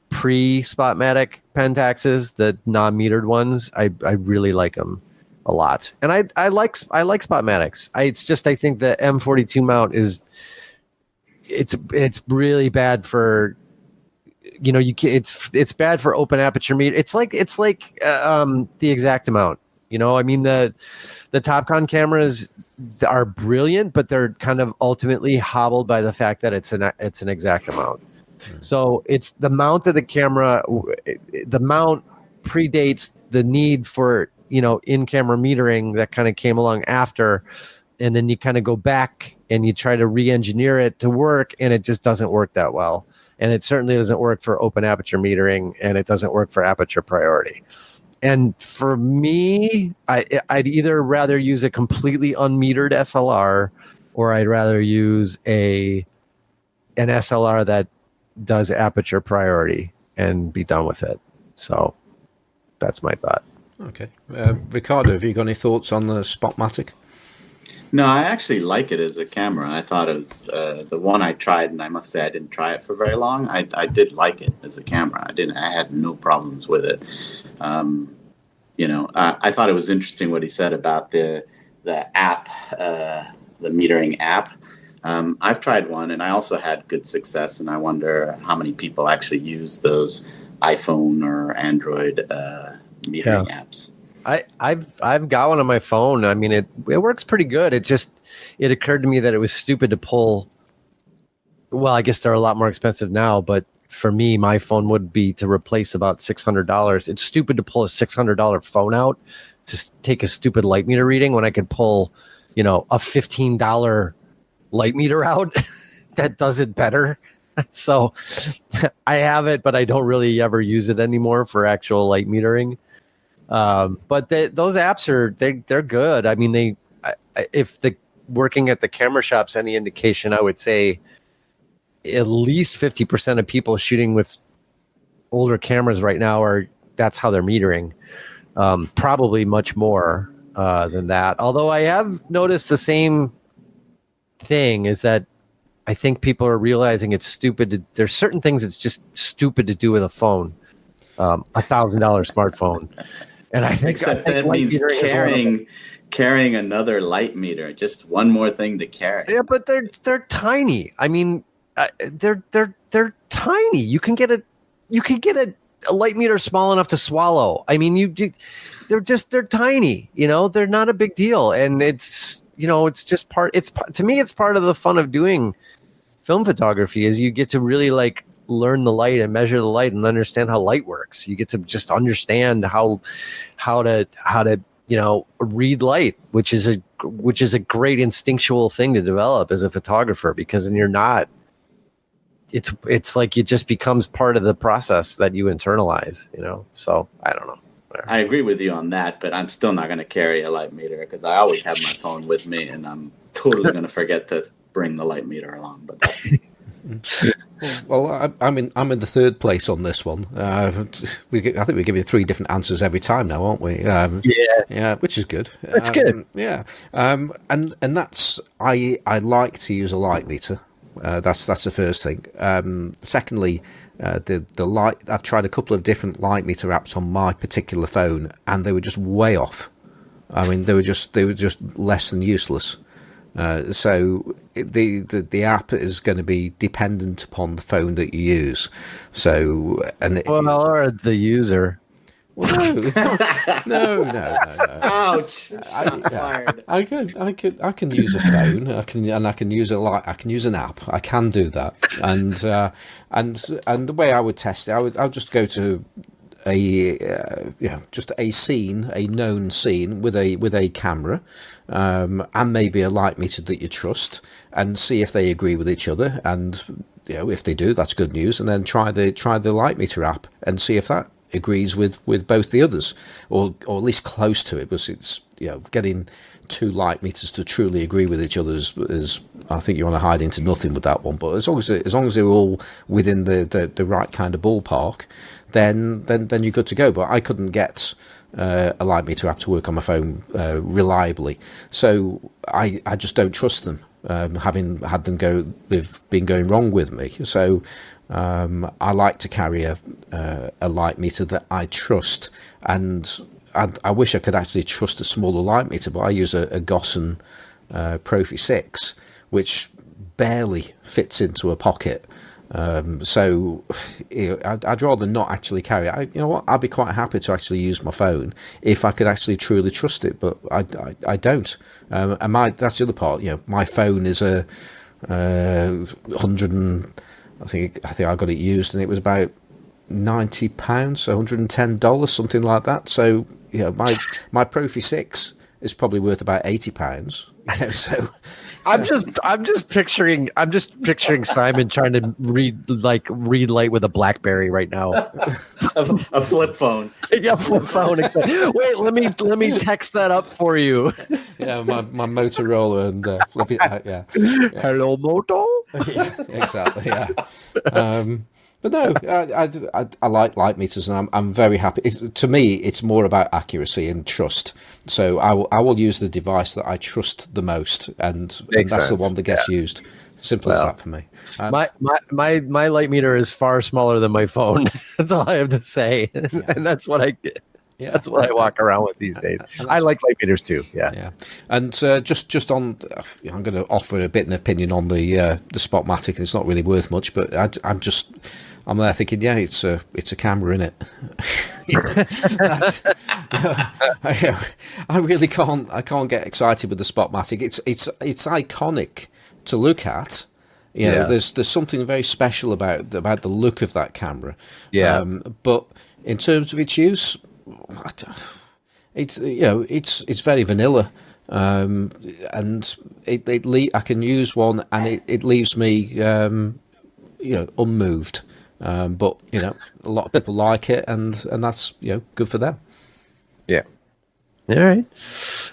pre-Spotmatic Pentaxes, the non-metered ones. I really like them a lot, and I like Spotmatics. It's just I think the M42 mount is it's really bad for, you know, it's bad for open aperture meter. It's like the exact amount. You know, I mean the Topcon cameras are brilliant, but they're kind of ultimately hobbled by the fact that it's an exact amount. So it's the mount of the camera. The mount predates the need for, you know, in-camera metering that kind of came along after, and then you kind of go back and you try to re-engineer it to work, and it just doesn't work that well. And it certainly doesn't work for open aperture metering, and it doesn't work for aperture priority. And for me, I'd either rather use a completely unmetered SLR, or I'd rather use an SLR that does aperture priority and be done with it. So that's my thought. Okay. Ricardo, have you got any thoughts on the Spotmatic? No, I actually like it as a camera. I thought it was the one I tried, and I must say I didn't try it for very long. I did like it as a camera. I had no problems with it. I thought it was interesting what he said about the app, the metering app. I've tried one, and I also had good success. And I wonder how many people actually use those iPhone or Android metering apps. I've got one on my phone. I mean, it works pretty good. It occurred to me that it was stupid to pull. Well, I guess they're a lot more expensive now, but for me, my phone would be to replace about $600. It's stupid to pull a $600 phone out to take a stupid light meter reading when I could pull, a $15 light meter out that does it better. So I have it, but I don't really ever use it anymore for actual light metering. But those apps they're good. I mean, if the working at the camera shop's any indication, I would say at least 50% of people shooting with older cameras right now that's how they're metering. Probably much more than that. Although I have noticed the same thing, is that I think people are realizing it's stupid. There's certain things it's just stupid to do with a phone, $1,000 smartphone. And I think Except that means carrying another light meter, just one more thing to carry. Yeah, but they're tiny. I mean, they're tiny. You can get a light meter small enough to swallow. I mean, they're tiny. They're not a big deal, and it's just part. To me, it's part of the fun of doing film photography. Is you get to really learn the light and measure the light and understand how light works. You get to just understand how to read light, which is a great instinctual thing to develop as a photographer, because then you're not. It's like it just becomes part of the process that you internalize. So I don't know. I agree with you on that, but I'm still not going to carry a light meter because I always have my phone with me, and I'm totally going to forget to bring the light meter along. But that's Well, I'm in the third place on this one. I think we're giving 3 different answers every time now, aren't we? Yeah, which is good. That's good. Yeah, and that's I like to use a light meter. That's the first thing. Secondly, the light. I've tried a couple of different light meter apps on my particular phone, and they were just way off. I mean, they were just less than useless. So the app is going to be dependent upon the phone that you use. So or the user. Well, no. Ouch! Shots fired. I can use a phone. I can use a light. I can use an app. I can do that. And the way I would test it, I'll just go to just a scene, a known scene with a camera, and maybe a light meter that you trust, and see if they agree with each other. And if they do, that's good news. And then try the light meter app and see if that agrees with both the others, or at least close to it. Because it's getting 2 light meters to truly agree with each other is I think you want to hide into nothing with that one. But as long as they're all within the right kind of ballpark, then you're good to go. But I couldn't get a light meter app to work on my phone reliably, so I just don't trust them. Having had them they've been going wrong with me. So I like to carry a light meter that I trust, and I wish I could actually trust a smaller light meter, but I use a Gossen Profi 6, which barely fits into a pocket. So I'd rather not actually carry it. I'd be quite happy to actually use my phone if I could actually truly trust it, but I don't. And that's the other part. My phone is a 100 and I think I got it used, and it was about £90, so $110, something like that. So my Profi 6 is probably worth about £80. You know, so I'm just picturing Simon trying to read light with a BlackBerry right now. A flip phone. Yeah, flip phone. Exactly. Wait, let me text that up for you. yeah, my Motorola and flip it out. Yeah. Hello, Moto. Yeah, exactly. Yeah. But no, I like light meters, and I'm very happy. To me, it's more about accuracy and trust. So I will use the device that I trust the most, and that's the one that gets used. Simple as that for me. My light meter is far smaller than my phone. That's all I have to say, and that's what I get. Yeah. That's what I walk around with these days. I like light meters too. Yeah. Yeah. And just on, I'm going to offer a bit of an opinion on the Spotmatic, and it's not really worth much, but I'm there thinking, yeah, it's a camera, isn't it? I really can't get excited with the Spotmatic. It's iconic to look at. You know, there's something very special about the look of that camera. Yeah. But in terms of its use, it's very vanilla, and I can use one, and it leaves me unmoved. But a lot of people like it, and that's good for them. Yeah. All right.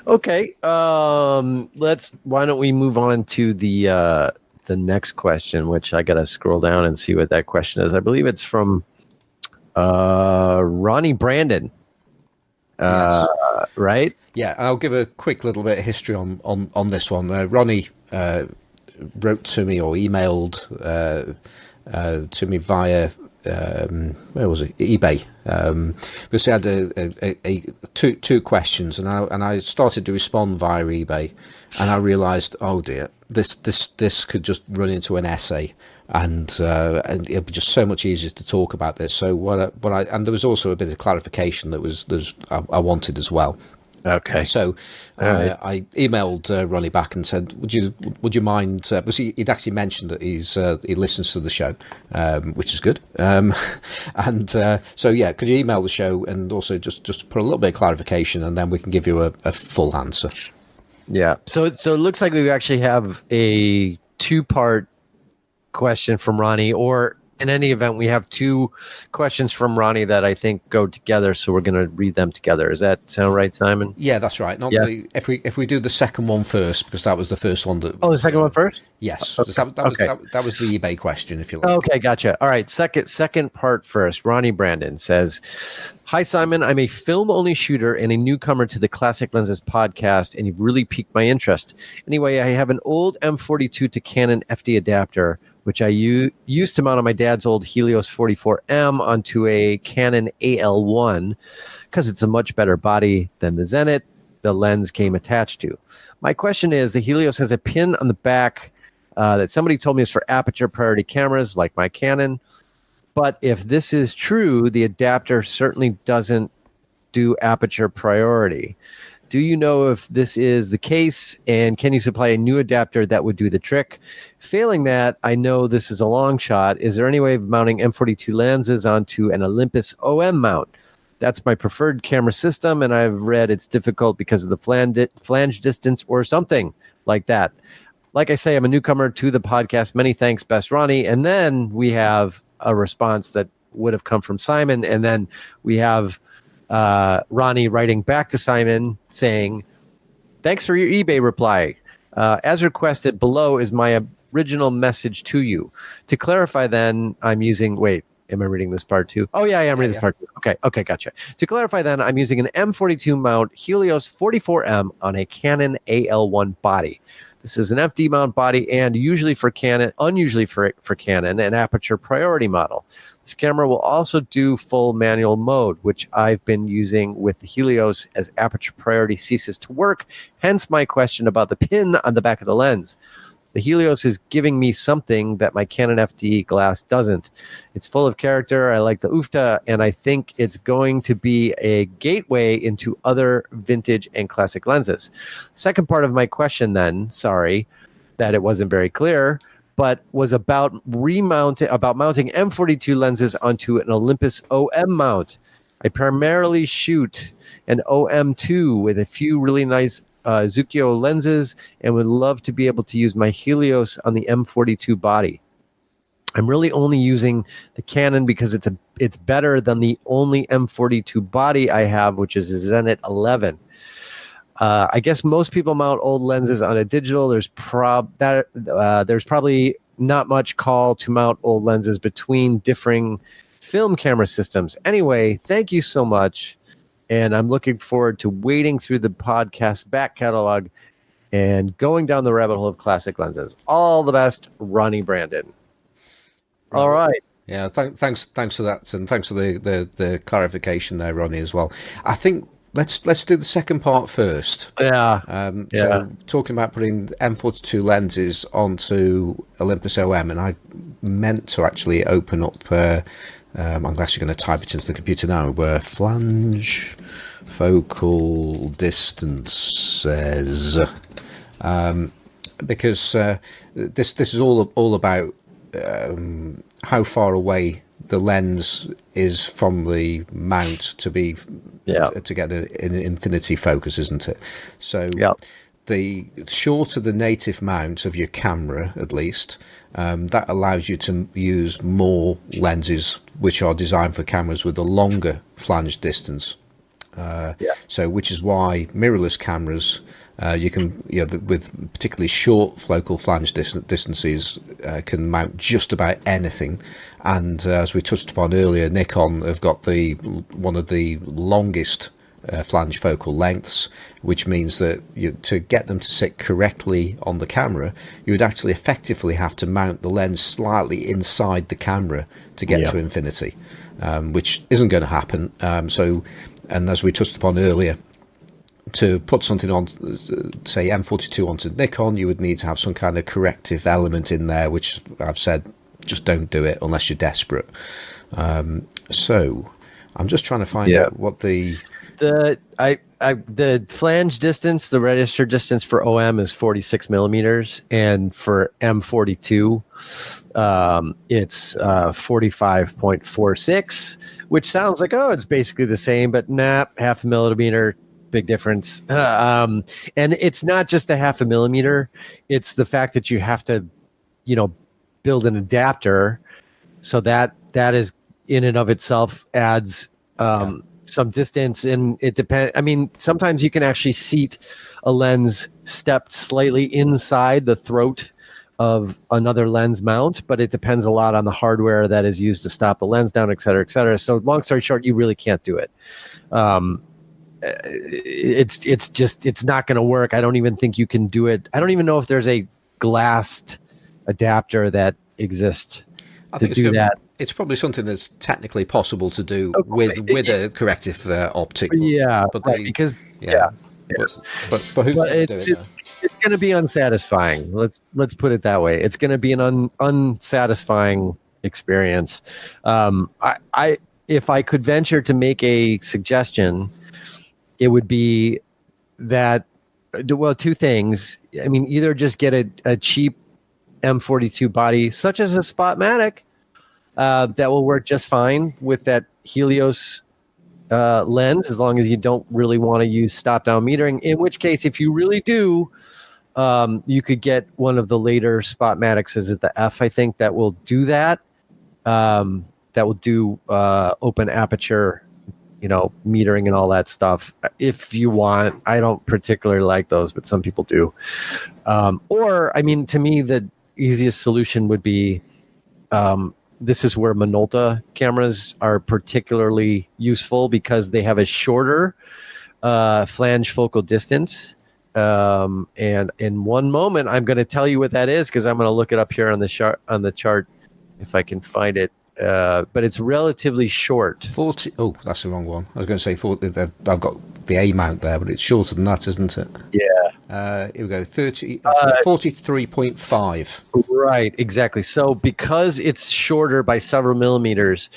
Okay. Why don't we move on to the next question, which I gotta scroll down and see what that question is. I believe it's from Ronnie Brandon. Yes. Right? Yeah, I'll give a quick little bit of history on this one. Ronnie wrote to me or emailed to me via where was it? eBay. Because he had two questions, and I started to respond via eBay, and I realised, oh dear, this could just run into an essay. And it'd be just so much easier to talk about this. So and there was also a bit of clarification I wanted as well. Okay. So I emailed Ronnie back and said, would you mind? Because he'd actually mentioned that he listens to the show, which is good. So yeah, could you email the show and also just put a little bit of clarification, and then we can give you a full answer. Yeah. So it looks like we actually have a 2-part question from Ronnie, or in any event, we have 2 questions from Ronnie that I think go together, so we're going to read them together. Does that sound right, Simon? Yeah, that's right. If we do the second one first, because that was the first one that. Oh, the second one first? Yes, okay. that was the eBay question, if you like. Okay, gotcha. All right, second part first. Ronnie Brandon says, "Hi Simon, I'm a film-only shooter and a newcomer to the Classic Lenses podcast, and you've really piqued my interest. Anyway, I have an old M42 to Canon FD adapter, which I used to mount on my dad's old Helios 44M onto a Canon AL1 because it's a much better body than the Zenit the lens came attached to. My question is, the Helios has a pin on the back that somebody told me is for aperture priority cameras like my Canon. But if this is true, the adapter certainly doesn't do aperture priority. Do you know if this is the case, and can you supply a new adapter that would do the trick? Failing that, I know this is a long shot. Is there any way of mounting M42 lenses onto an Olympus OM mount? That's my preferred camera system, and I've read it's difficult because of the flange distance or something like that. Like I say, I'm a newcomer to the podcast. Many thanks, best Ronnie. And then we have a response that would have come from Simon, and then we have Ronnie writing back to Simon saying, "Thanks for your eBay reply. As requested, below is my original message to you. To clarify then, I'm using..." Wait, am I reading this part too? Oh yeah, I am reading this part too. Okay, gotcha. To clarify then, I'm using an M42 mount Helios 44M on a Canon AL1 body. This is an FD mount body and unusually for Canon, an aperture priority model. This camera will also do full manual mode, which I've been using with the Helios as aperture priority ceases to work, hence my question about the pin on the back of the lens. The Helios is giving me something that my Canon FD glass doesn't. It's full of character, I like the UFTA, and I think it's going to be a gateway into other vintage and classic lenses. Second part of my question then, sorry that it wasn't very clear, but was about mounting M42 lenses onto an Olympus OM mount. I primarily shoot an OM2 with a few really nice Zucchio lenses and would love to be able to use my Helios on the M42 body. I'm really only using the Canon because it's better than the only M42 body I have, which is a Zenit 11. I guess most people mount old lenses on a digital. There's probably not much call to mount old lenses between differing film camera systems. Anyway, thank you so much, and I'm looking forward to wading through the podcast back catalog and going down the rabbit hole of classic lenses. All the best, Ronnie Brandon. All right. Yeah, thanks for that, and thanks for the clarification there, Ronnie, as well. I think let's do the second part first. Yeah. So talking about putting M42 lenses onto Olympus OM, and I meant to actually open up. I'm actually going to type it into the computer now. Where flange focal distances, because this is all about how far away the lens is from the mount to get an infinity focus, isn't it? So the shorter the native mount of your camera, at least, that allows you to use more lenses which are designed for cameras with a longer flange distance. So which is why mirrorless cameras, you can, with particularly short focal flange distances, can mount just about anything. And as we touched upon earlier, Nikon have got one of the longest flange focal lengths, which means that to get them to sit correctly on the camera, you would actually effectively have to mount the lens slightly inside the camera to get to infinity, which isn't going to happen. And as we touched upon earlier, to put something on, say M42 onto Nikon, you would need to have some kind of corrective element in there, which I've said, just don't do it unless you're desperate. So I'm just trying to find out what the flange distance, the register distance for OM is 46 millimeters, and for M42, it's 45.46, which sounds like, it's basically the same, but half a millimeter, big difference. And it's not just the half a millimeter; it's the fact that you have to, build an adapter, so that is in and of itself adds some distance, and it depends. I mean, sometimes you can actually seat a lens stepped slightly inside the throat of another lens mount, but it depends a lot on the hardware that is used to stop the lens down, et cetera, et cetera. So long story short, you really can't do it. It's not going to work. I don't even think you can do it. I don't even know if there's a glassed adapter that exists to do that. It's probably something that's technically possible to do with a corrective optic. But who's going to do it? It's going to be unsatisfying. Let's put it that way. It's going to be an unsatisfying experience. If I could venture to make a suggestion, it would be that, two things. I mean, either just get a cheap M42 body, such as a Spotmatic, that will work just fine with that Helios lens, as long as you don't really want to use stop-down metering. In which case, if you really do, you could get one of the later Spotmatics. Is it the F, I think, that will do that? That will do open aperture, metering and all that stuff. If you want, I don't particularly like those, but some people do. Or, I mean, to me, the easiest solution would be, this is where Minolta cameras are particularly useful because they have a shorter flange focal distance. And in one moment, I'm going to tell you what that is, because I'm going to look it up here on the chart if I can find it. But it's relatively short. 40. Oh, that's the wrong one. I was going to say 40. I've got the A mount there, but it's shorter than that, isn't it? Yeah. Here we go. 43.5. Right. Exactly. So because it's shorter by several millimeters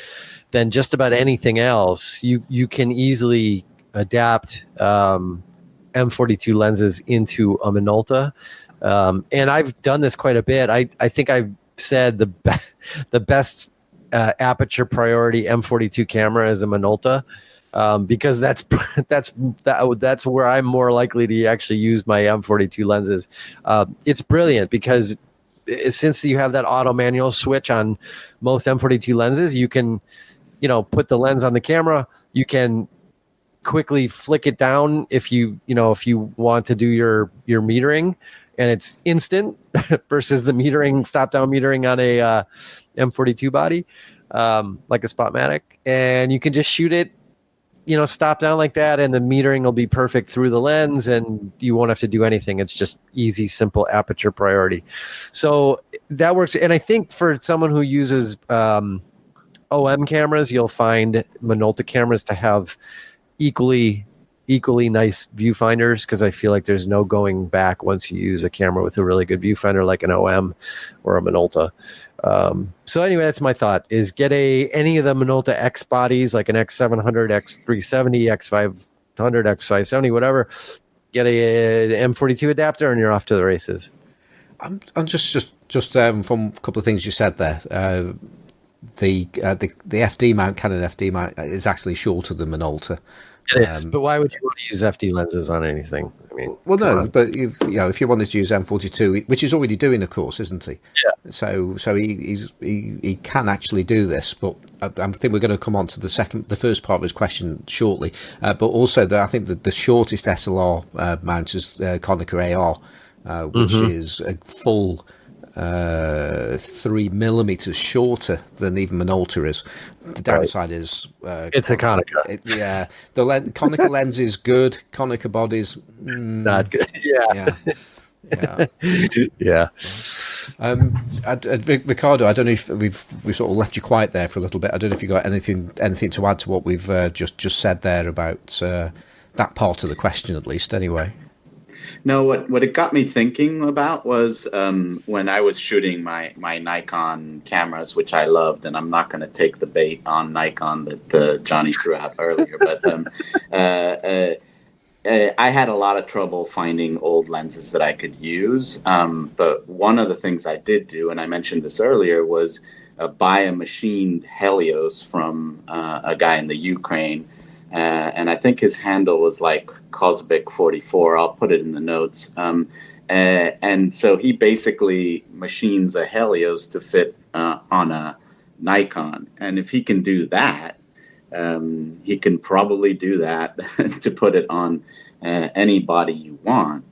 than just about anything else, you can easily adapt M42 lenses into a Minolta. And I've done this quite a bit. I think I've said the best aperture priority M42 camera as a Minolta. Because that's where I'm more likely to actually use my M42 lenses. It's brilliant because since you have that auto manual switch on most M42 lenses, you can, put the lens on the camera. You can quickly flick it down if you want to do your metering, and it's instant versus the stop down metering on a M42 body, like a Spotmatic, and you can just shoot it, stop down like that, and the metering will be perfect through the lens, and you won't have to do anything. It's just easy, simple aperture priority. So that works. And I think for someone who uses OM cameras, you'll find Minolta cameras to have equally nice viewfinders, because I feel like there's no going back once you use a camera with a really good viewfinder like an OM or a Minolta. So anyway, that's my thought, is get any of the Minolta X bodies, like an X700, X370, X500, X570, whatever, get a M42 adapter and you're off to the races. I'm just from a couple of things you said there. The FD mount, Canon FD mount, is actually shorter than Minolta. It is, but why would you want to use FD lenses on anything? I mean, well, no, but if you wanted to use M42, which he's already doing, of course, isn't he? Yeah. So he can actually do this, but I think we're going to come on to the first part of his question shortly. But also, I think the shortest SLR mount is Konica AR, which is a full 3 millimeters shorter than even Minolta is. The downside is it's a Konica. The Konica lens is good. Konica bodies not good. Yeah. Ricardo, I don't know if we've sort of left you quiet there for a little bit. I don't know if you got anything to add to what we've just said there about that part of the question, at least. Anyway. No, what it got me thinking about was when I was shooting my Nikon cameras, which I loved, and I'm not going to take the bait on Nikon that Johnny threw out earlier, but I had a lot of trouble finding old lenses that I could use. But one of the things I did do, and I mentioned this earlier, was buy a machined HELIOS from a guy in the Ukraine. And I think his handle was like Kozbek 44. I'll put it in the notes. And so he basically machines a HELIOS to fit on a Nikon. And if he can do that, he can probably do that to put it on any body you want.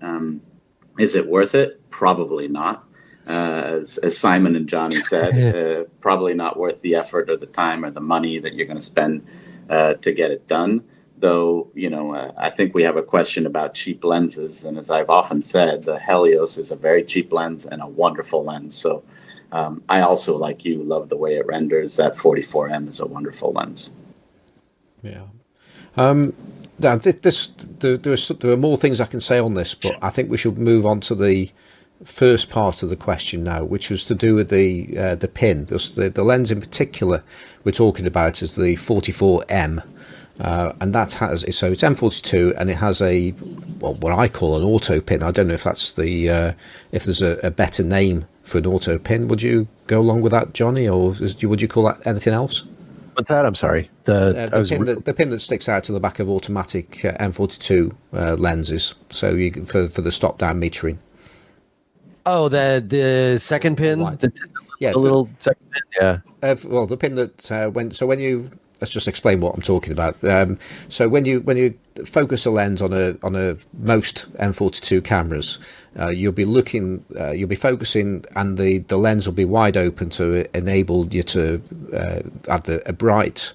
Is it worth it? Probably not. As Simon and Johnny said, probably not worth the effort or the time or the money that you're going to spend to get it done. Though, I think we have a question about cheap lenses. And as I've often said, the HELIOS is a very cheap lens and a wonderful lens. So I also, like you, love the way it renders. That 44M is a wonderful lens. Yeah. Now, there are more things I can say on this, but I think we should move on to the first part of the question now, which was to do with the pin. The lens in particular we're talking about is the 44M, and that has it's M42 and it has what I call an auto pin. I don't know if that's if there's a better name for an auto pin. Would you go along with that, Johnny, or would you call that anything else? What's that? I'm sorry. The pin that sticks out to the back of automatic M42 lenses, so for the stop down metering. Oh, the second pin, the little second pin, yeah. Well, the pin that when you let's just explain what I'm talking about. So when you focus a lens on a most M42 cameras, you'll be focusing, and the lens will be wide open to enable you to have a bright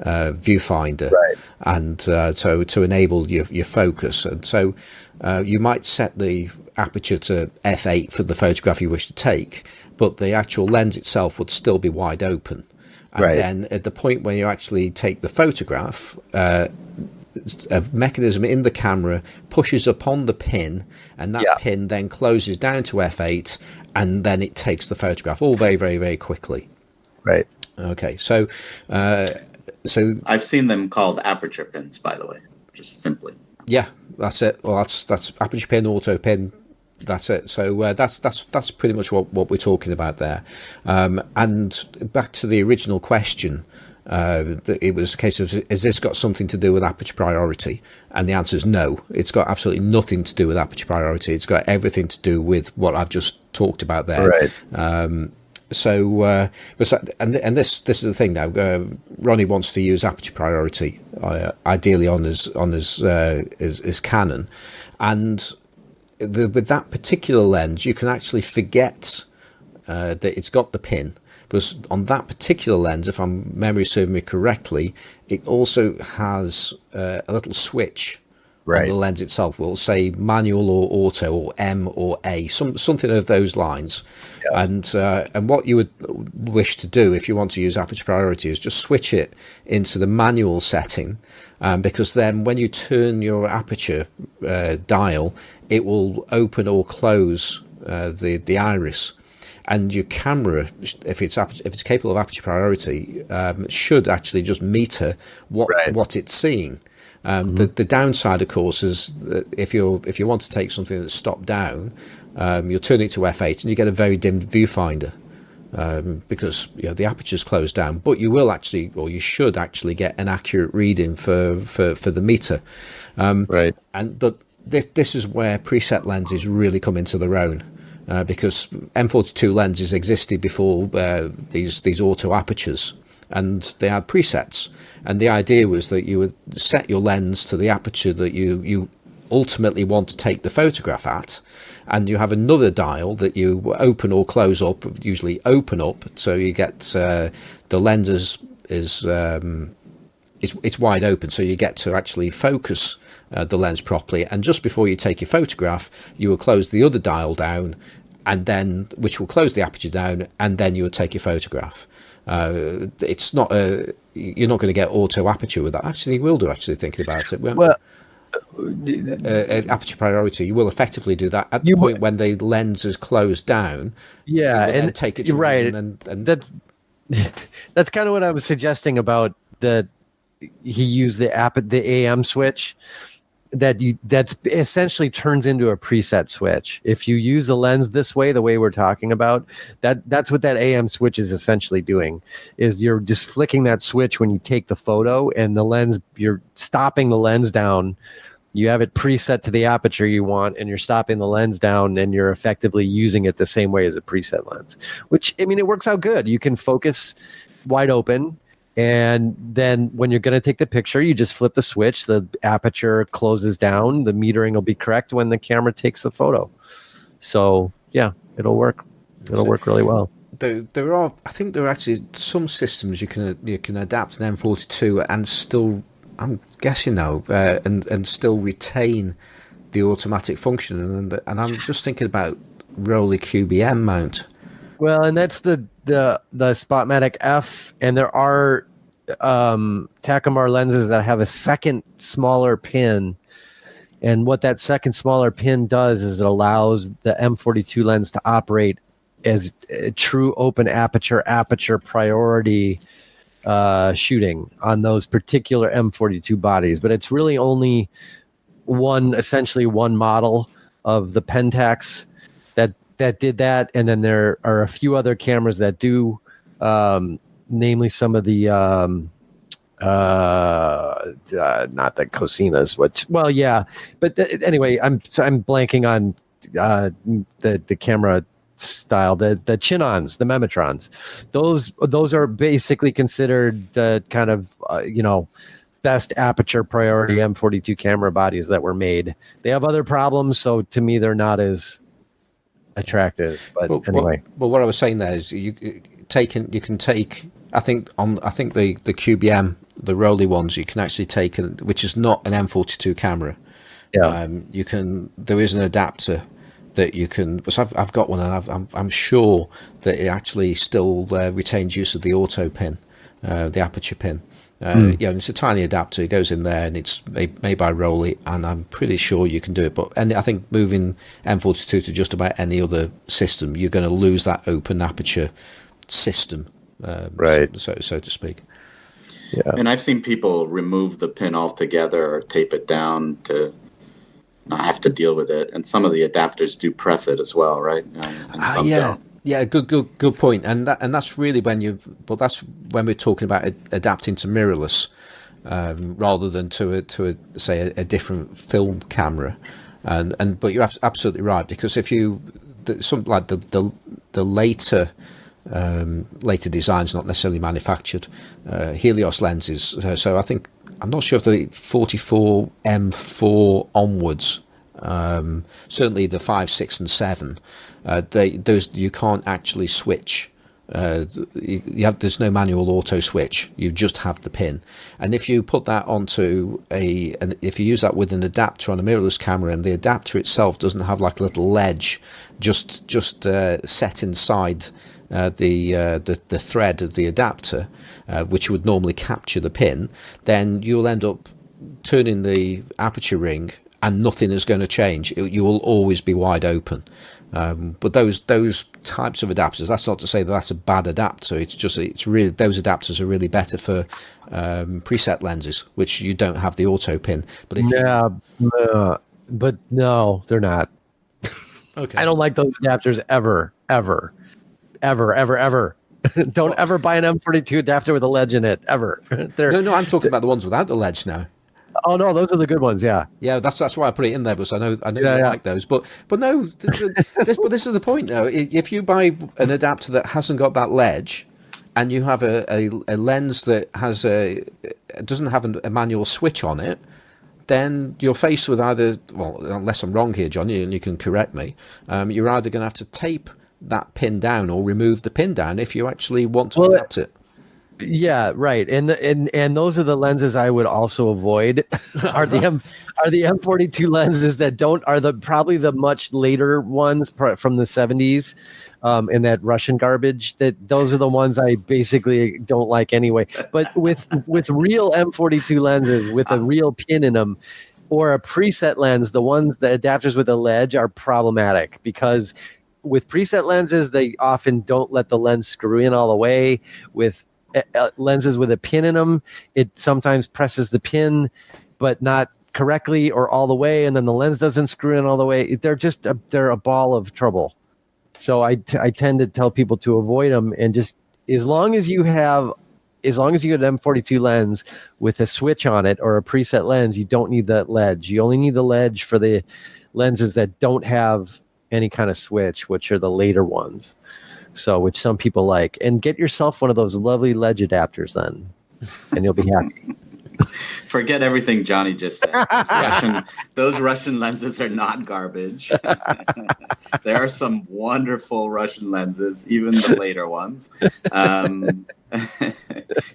viewfinder, right. And so to enable your focus, and so you might set the aperture to f8 for the photograph you wish to take, but the actual lens itself would still be wide open. And right. Then at the point where you actually take the photograph, a mechanism in the camera pushes upon the pin, and that pin then closes down to f8, and then it takes the photograph all very, very, very quickly. Right. Okay. So I've seen them called aperture pins, by the way, just simply. Yeah, that's it. Well, that's aperture pin, auto pin. That's it. So that's pretty much what we're talking about there. And back to the original question, it was a case of, has this got something to do with aperture priority? And the answer is no. It's got absolutely nothing to do with aperture priority. It's got everything to do with what I've just talked about there. Right. And this is the thing now. Ronnie wants to use aperture priority, ideally on his Canon, and with that particular lens, you can actually forget that it's got the pin. Because on that particular lens, if I'm memory serving me correctly, it also has a little switch on the lens itself. We'll say manual or auto or M or A, something of those lines. Yes. And what you would wish to do if you want to use aperture priority is just switch it into the manual setting, because then when you turn your aperture dial, it will open or close the iris. And your camera, if it's capable of aperture priority, should actually just meter what it's seeing. The downside, of course, is that if you want to take something that's stopped down, you'll turn it to f8 and you get a very dimmed viewfinder, because the aperture's closed down. But you will actually, or you should actually, get an accurate reading for the meter. But this is where preset lenses really come into their own. Because M42 lenses existed before these auto apertures, and they had presets. And the idea was that you would set your lens to the aperture that you ultimately want to take the photograph at, and you have another dial that you open or close up, usually open up, so you get the lens is wide open, so you get to actually focus the lens properly. And just before you take your photograph, you will close the other dial down, and then which will close the aperture down, and then you will take your photograph. It's not you're not going to get auto aperture with that. Actually, you will do. Actually, thinking about it, aperture priority, you will effectively do that at the point when the lens is closed down. Yeah, and take it right, and that's kind of what I was suggesting about the. He used the AM switch that's essentially turns into a preset switch. If you use the lens this way, the way we're talking about, that's what that AM switch is essentially doing, is you're just flicking that switch when you take the photo, and the lens, you're stopping the lens down. You have it preset to the aperture you want, and you're stopping the lens down, and you're effectively using it the same way as a preset lens, which, I mean, it works out good. You can focus wide open. And then when you're going to take the picture, you just flip the switch, the aperture closes down, the metering will be correct when the camera takes the photo. So, yeah, it'll work. It'll work really well. I think there are actually some systems you can adapt an M42 and still, I'm guessing now, and still retain the automatic function. And I'm just thinking about Rollei QBM mount. Well, and that's the Spotmatic F, and there are Takumar lenses that have a second smaller pin, and what that second smaller pin does is it allows the M42 lens to operate as a true open aperture priority shooting on those particular M42 bodies. But it's really only essentially one model of the Pentax that did that, and then there are a few other cameras that do, namely some of the not the Cosinas, but anyway, I'm blanking on the camera style, the Chinons, the Memetrons. Those are basically considered the kind of best aperture priority M42 camera bodies that were made. They have other problems, so to me they're not as attractive, but anyway. Well, what I was saying there is you can take. I think the QBM, the Rollei ones, you can actually take, which is not an M42 camera. Yeah. There is an adapter that you can. Because I've got one, and I'm sure that it actually still retains use of the auto pin, the aperture pin. And it's a tiny adapter. It goes in there, and it's made by Rollei, and I'm pretty sure you can do it. And I think moving M42 to just about any other system, you're going to lose that open aperture system, right? So to speak. Yeah. And I've seen people remove the pin altogether or tape it down to not have to deal with it. And some of the adapters do press it as well, right? And some don't. Yeah, good point. And that's really that's when we're talking about adapting to mirrorless, rather than to a different film camera. But you're absolutely right, because if you something like the later designs, not necessarily manufactured HELIOS lenses. So I think, I'm not sure if the 44 M4 onwards, certainly the 5, 6, and 7, those you can't actually switch. There's no manual auto switch. You just have the pin, and if you put that onto if you use that with an adapter on a mirrorless camera, and the adapter itself doesn't have like a little ledge just set inside the thread of the adapter, which would normally capture the pin, then you'll end up turning the aperture ring and nothing is going to change. You will always be wide open. But those types of adapters, that's not to say that that's a bad adapter. It's really, those adapters are really better for preset lenses, which you don't have the auto pin. But but no, they're not. Okay. I don't like those adapters ever. Don't ever buy an M42 adapter with a ledge in it, ever. No, I'm talking about the ones without the ledge now. Oh no, those are the good ones. Yeah, that's why I put it in there, because I know you like those. But no, this is the point though. If you buy an adapter that hasn't got that ledge, and you have a lens that doesn't have a manual switch on it, then you're faced with either, well, unless I'm wrong here, Johnny, and you can correct me, you're either going to have to tape that pin down or remove the pin down if you actually want to adapt it. Yeah, right. And those are the lenses I would also avoid. are the M42 lenses that are probably the much later ones from the 70s, and that Russian garbage. Those are the ones I basically don't like anyway. But with real M42 lenses with a real pin in them, or a preset lens, the adapters with a ledge are problematic, because with preset lenses they often don't let the lens screw in all the way. With lenses with a pin in them, it sometimes presses the pin but not correctly or all the way, and then the lens doesn't screw in all the way. They're a ball of trouble. So I tend to tell people to avoid them, and just as long as you get an M42 lens with a switch on it or a preset lens, you don't need that ledge. You only need the ledge for the lenses that don't have any kind of switch, which are the later ones. So, which some people like. And get yourself one of those lovely ledge adapters then, and you'll be happy. Forget everything Johnny just said. Those Russian lenses are not garbage. There are some wonderful Russian lenses, even the later ones.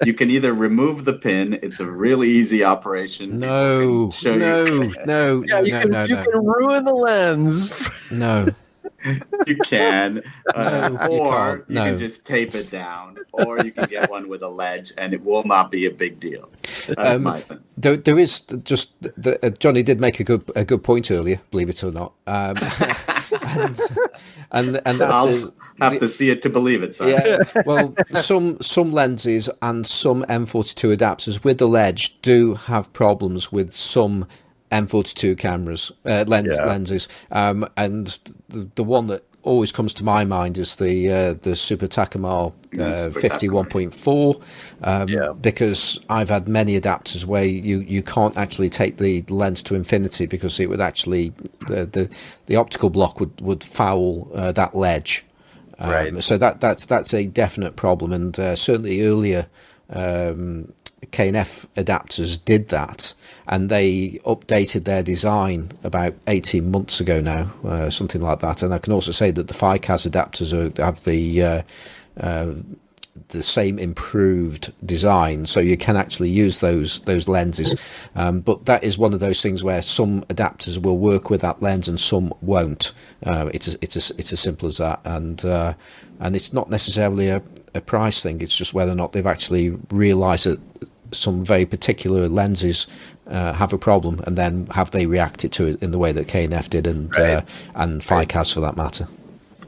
You can either remove the pin. It's a really easy operation. No. You can ruin the lens. No. You can, or you no. can just tape it down, or you can get one with a ledge, and it will not be a big deal. That's my sense. There is just Johnny did make a good point earlier, believe it or not, and that's I'll have to see it to believe it. Sorry. Yeah, well, some lenses and some M42 adapters with the ledge do have problems with some M42 cameras, lenses, and the one that always comes to my mind is the Super Takamar 51.4, because I've had many adapters where you can't actually take the lens to infinity, because it would actually the optical block would foul that ledge. Right. So that's a definite problem, and certainly earlier K&F adapters did that, and they updated their design about 18 months ago now, something like that. And I can also say that the FICAS adapters have the same improved design, so you can actually use those lenses. But that is one of those things where some adapters will work with that lens and some won't. It's as simple as that, and it's not necessarily a price thing. It's just whether or not they've actually realised that some very particular lenses have a problem, and then have they reacted to it in the way that K&F did, and FICAS for that matter.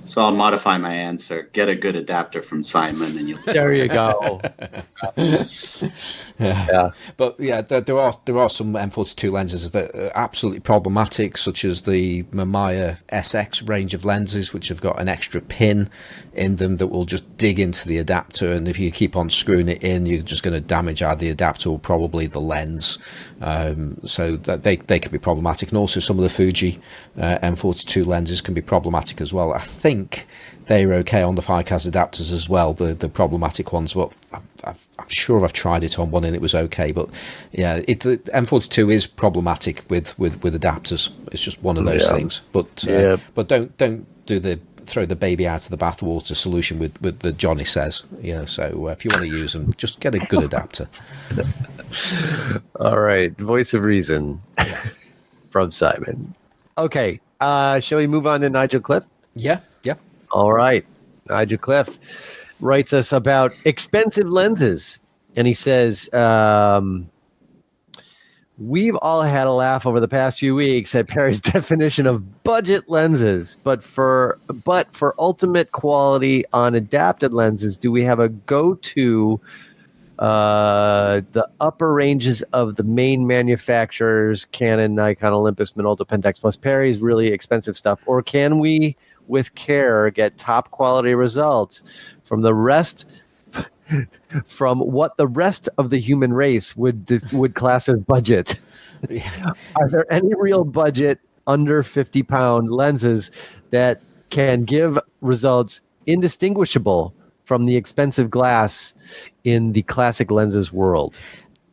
So I'll modify my answer. Get a good adapter from Simon, and you'll. There you go. Yeah. But yeah, there are some M42 lenses that are absolutely problematic, such as the Mamiya SX range of lenses, which have got an extra pin in them that will just dig into the adapter, and if you keep on screwing it in, you're just going to damage either the adapter or probably the lens. So that they can be problematic, and also some of the Fuji M42 lenses can be problematic as well. I think they're okay on the FICAS adapters as well, the problematic ones, but I'm sure I've tried it on one and it was okay. But yeah, M42 is problematic with adapters. It's just one of those things. But don't throw the baby out of the bathwater solution with the Johnny says. So if you want to use them, just get a good adapter. All right, voice of reason from Simon. Okay, shall we move on to Nigel Cliff? Yeah. All right. Nigel Cliff writes us about expensive lenses. And he says, we've all had a laugh over the past few weeks at Perry's definition of budget lenses. But for ultimate quality on adapted lenses, do we have a go-to the upper ranges of the main manufacturers, Canon, Nikon, Olympus, Minolta, Pentax, plus Perry's really expensive stuff? Or can we, with care, get top quality results from what the rest of the human race would class as budget? Are there any real budget under 50-pound lenses that can give results indistinguishable from the expensive glass in the classic lenses world?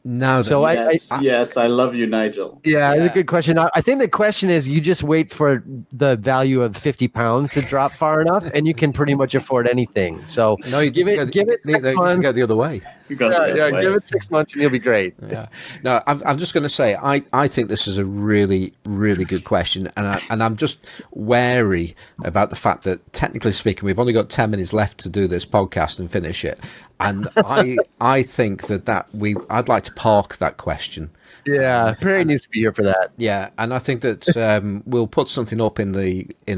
No. So yes, I love you, Nigel. Yeah, it's a good question. I think the question is, you just wait for the value of 50 pounds to drop far enough, and you can pretty much afford anything. So no, you give it 6 months. Go the other way. Give it 6 months, and you'll be great. Yeah. No, I'm just going to say, I think this is a really, really good question, and I'm just wary about the fact that, technically speaking, we've only got 10 minutes left to do this podcast and finish it. And I think I'd like to park that question. Yeah, Perry needs to be here for that. Yeah, and I think that we'll put something up in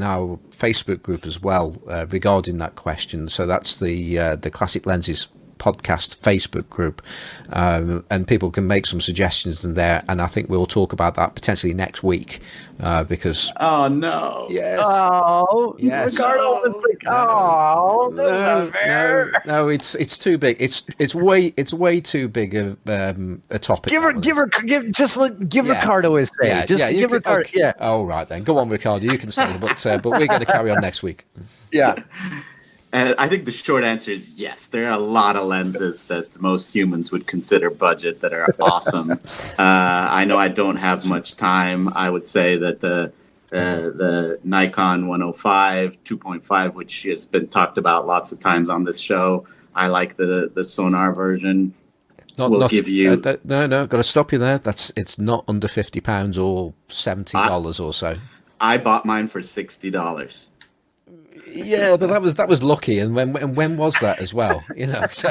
our Facebook group as well regarding that question. So that's the Classic Lenses podcast Facebook group, and people can make some suggestions in there, and I think we'll talk about that potentially next week because oh no Ricardo was like, no, it's too big. It's way too big of a topic. Give Ricardo his say. Give Ricardo. Okay. Yeah. All right then, go on, Ricardo. You can say it, but we're going to carry on next week. Yeah. I think the short answer is yes. There are a lot of lenses that most humans would consider budget that are awesome. I know I don't have much time. I would say that the Nikon 105 2.5, which has been talked about lots of times on this show, I like the sonar version. Give you no. Got to stop you there. It's not under £50 or $70 or so. I bought mine for $60. Yeah, but that was lucky, and when was that as well? So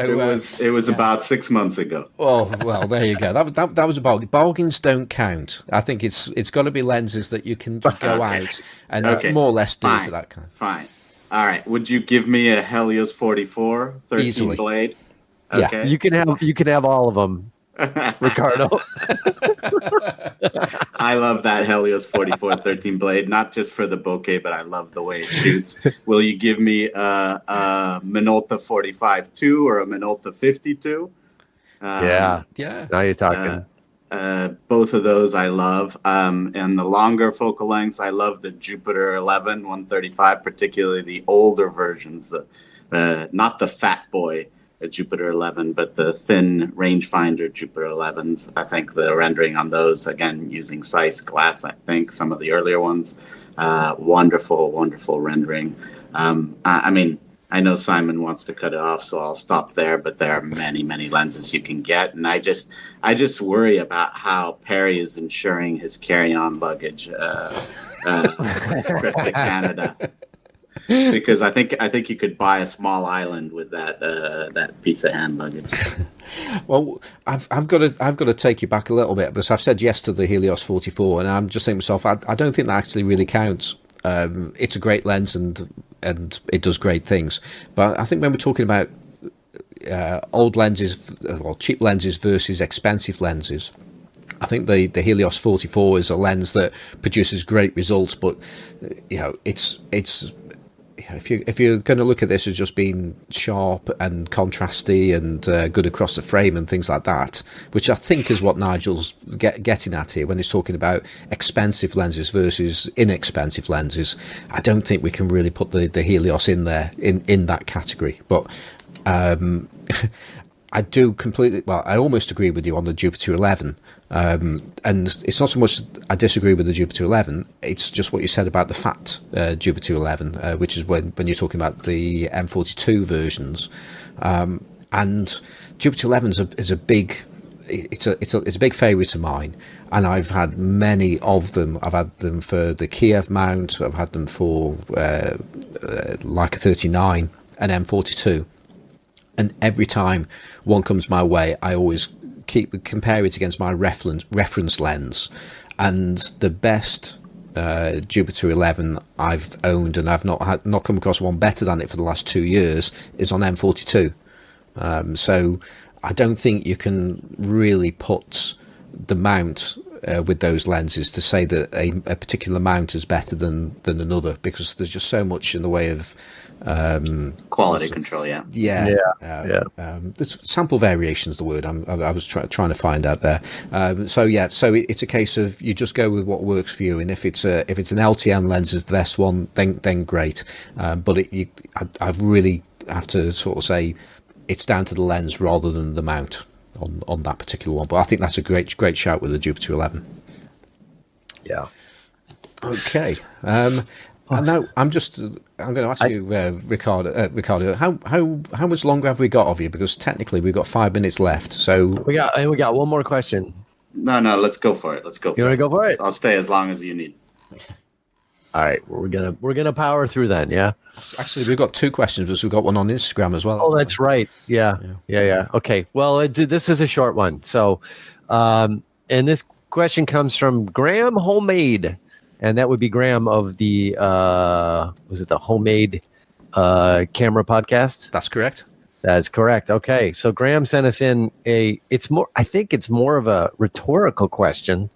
it was about 6 months ago. Oh well, there you go. That was a bargain. Bargains don't count. I think it's got to be lenses that you can go out and more or less do to that kind. Fine. All right. Would you give me a Helios 44 13 Easily. blade? Okay. Yeah, you can have all of them, Ricardo. I love that Helios 44 13 blade, not just for the bokeh, but I love the way it shoots. Will you give me a Minolta 45-2 or a Minolta 52? Yeah. Now you're talking. Both of those I love. And the longer focal lengths, I love the Jupiter 11 135, particularly the older versions, not the fat boy Jupiter 11, but the thin rangefinder Jupiter 11s. I think the rendering on those, again, using Zeiss glass, I think some of the earlier ones, wonderful rendering. I mean, I know Simon wants to cut it off, so I'll stop there, but there are many lenses you can get. And I just worry about how Perry is ensuring his carry-on luggage trip to Canada. Because I think you could buy a small island with that piece of hand luggage. Well, I've got to take you back a little bit, because I've said yes to the Helios 44, and I'm just thinking to myself, I don't think that actually really counts. It's a great lens, and and it does great things. But I think when we're talking about old lenses or cheap lenses versus expensive lenses, I think the Helios 44 is a lens that produces great results, but it's if you're going to look at this as just being sharp and contrasty and good across the frame and things like that, which I think is what Nigel's getting at here when he's talking about expensive lenses versus inexpensive lenses, I don't think we can really put the Helios in there in that category. But I do completely, well, I almost agree with you on the Jupiter 11. And it's not so much I disagree with the Jupiter 11, it's just what you said about the fat Jupiter 11, which is when you're talking about the M42 versions. And Jupiter 11 is a big, it's a big favourite of mine, and I've had many of them. I've had them for the Kiev mount, I've had them for Leica 39 and M42. And every time one comes my way, I always compare it against my reference lens. And the best Jupiter 11 I've owned, and I've not come across one better than it for the last 2 years, is on M42. So I don't think you can really put the mount with those lenses to say that a particular mount is better than another, because there's just so much in the way of quality control. There's sample variation is the word I was trying to find out there. So it's a case of you just go with what works for you, and if it's an LTM lens is the best one, then great. But I really have to sort of say it's down to the lens rather than the mount on that particular one. But I think that's a great shout with the Jupiter 11. Yeah. Okay. And now I'm going to ask you, Ricardo, how much longer have we got of you? Because technically we've got 5 minutes left. So we got one more question. No, let's go for it. You want to go for it? I'll stay as long as you need. All right, we're gonna power through then. Yeah. Actually, we've got 2 questions, because we've got one on Instagram as well. Oh, that's right. Yeah. Okay. Well, this is a short one. So, and this question comes from Graham Homemade. And that would be Graham of the was it the Homemade Camera Podcast? That's correct. That's correct. Okay, so Graham sent us in I think it's more of a rhetorical question,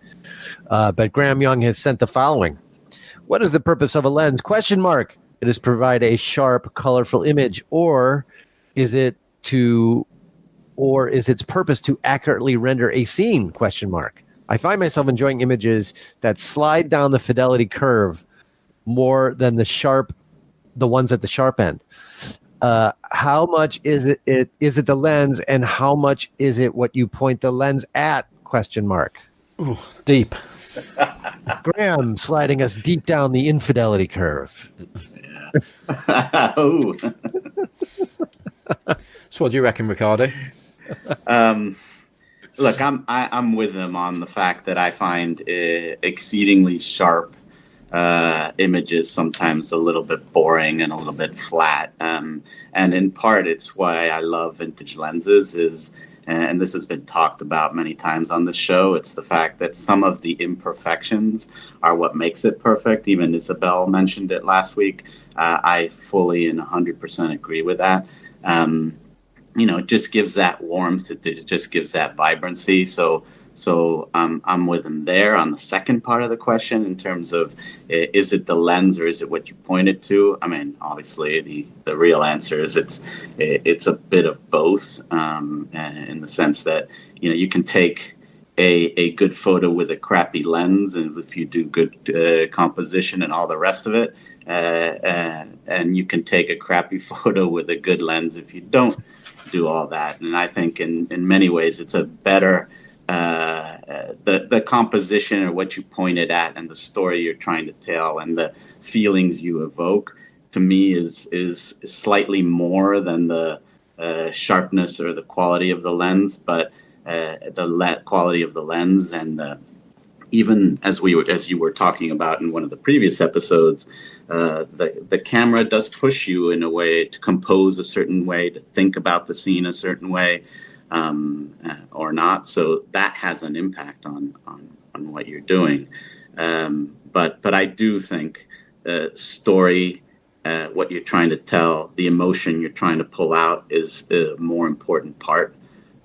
but Graham Young has sent the following: what is the purpose of a lens? Question mark. It is provide a sharp, colorful image, or is its purpose to accurately render a scene? Question mark. I find myself enjoying images that slide down the fidelity curve more than the ones at the sharp end. How much is it the lens, and how much is it what you point the lens at? Question mark. Ooh, deep. Graham sliding us deep down the infidelity curve. Oh. So what do you reckon, Ricardo? Look, I'm with him on the fact that I find exceedingly sharp images sometimes a little bit boring and a little bit flat. And in part, it's why I love vintage lenses and this has been talked about many times on the show. It's the fact that some of the imperfections are what makes it perfect. Even Isabel mentioned it last week. I fully and 100% agree with that. It just gives that warmth. It just gives that vibrancy. So I'm with him there on the second part of the question in terms of, is it the lens or is it what you pointed to? I mean, obviously the real answer is it's a bit of both, in the sense that, you can take a good photo with a crappy lens, and if you do good composition and all the rest of it, and you can take a crappy photo with a good lens if you don't do all that. And I think in many ways it's a better the composition or what you pointed at and the story you're trying to tell and the feelings you evoke, to me is slightly more than the sharpness or the quality of the lens, but the quality of the lens and even as you were talking about in one of the previous episodes, the camera does push you in a way to compose a certain way, to think about the scene a certain way, or not. So that has an impact on what you're doing. But I do think story what you're trying to tell, the emotion you're trying to pull out is a more important part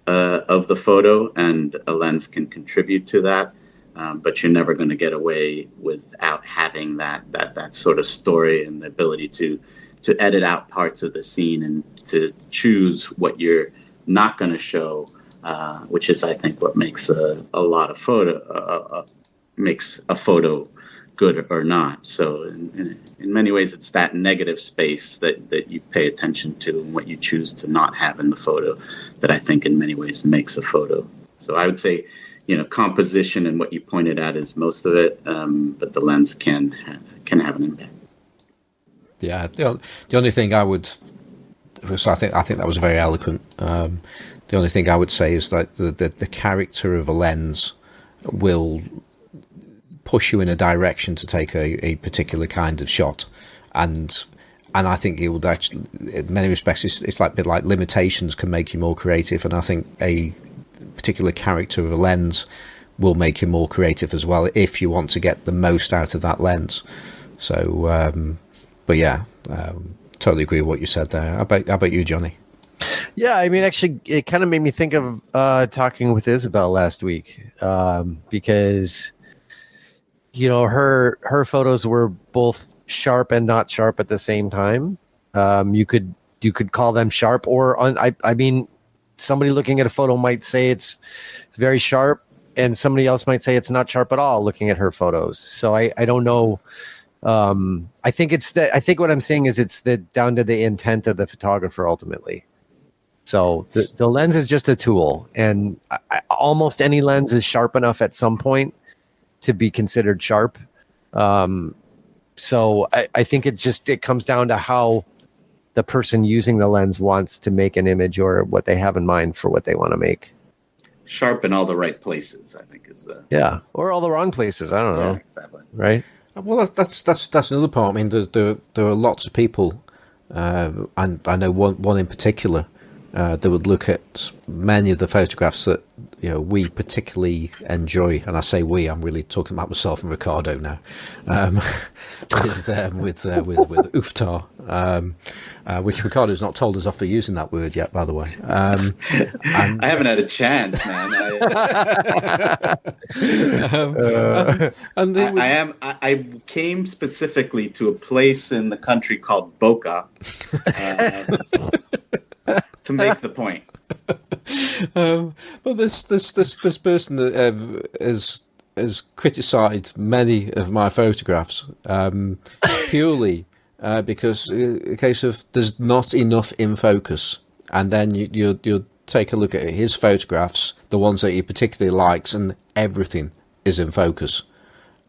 of the photo, and a lens can contribute to that. But you're never going to get away without having that sort of story and the ability to edit out parts of the scene and to choose what you're not going to show, which is, I think, what makes makes a photo good or not. So in many ways, it's that negative space that you pay attention to and what you choose to not have in the photo that I think in many ways makes a photo. So I would say, composition and what you pointed at is most of it, but the lens can have an impact. Yeah, the only thing I would, so I think that was very eloquent. The only thing I would say is that the character of a lens will push you in a direction to take a particular kind of shot, and I think it would actually, in many respects, it's like a bit like limitations can make you more creative, and I think a particular character of a lens will make you more creative as well if you want to get the most out of that lens. So, but yeah, totally agree with what you said there. How about you, Johnny? Yeah, I mean, actually, it kind of made me think of talking with Isabel last week, because her photos were both sharp and not sharp at the same time. You could call them sharp, or I mean, somebody looking at a photo might say it's very sharp, and somebody else might say it's not sharp at all looking at her photos. So I don't know. I think what I'm saying is it's down to the intent of the photographer ultimately. So the lens is just a tool, and almost any lens is sharp enough at some point to be considered sharp. So I think it comes down to how the person using the lens wants to make an image, or what they have in mind for what they want to make. Sharp in all the right places, I think, is the... Yeah, or all the wrong places. I don't know. Yeah, exactly. Right? Well, that's another part. I mean, there are lots of people, and I know one in particular, that would look at many of the photographs that we particularly enjoy, and I say we, I'm really talking about myself and Ricardo now, with Uftar, which Ricardo's not told us off for using that word yet, by the way. And I haven't had a chance, man. I came specifically to a place in the country called Boca to make the point. But this person that has criticised many of my photographs purely because a case of there's not enough in focus, and then you take a look at his photographs, the ones that he particularly likes, and everything is in focus,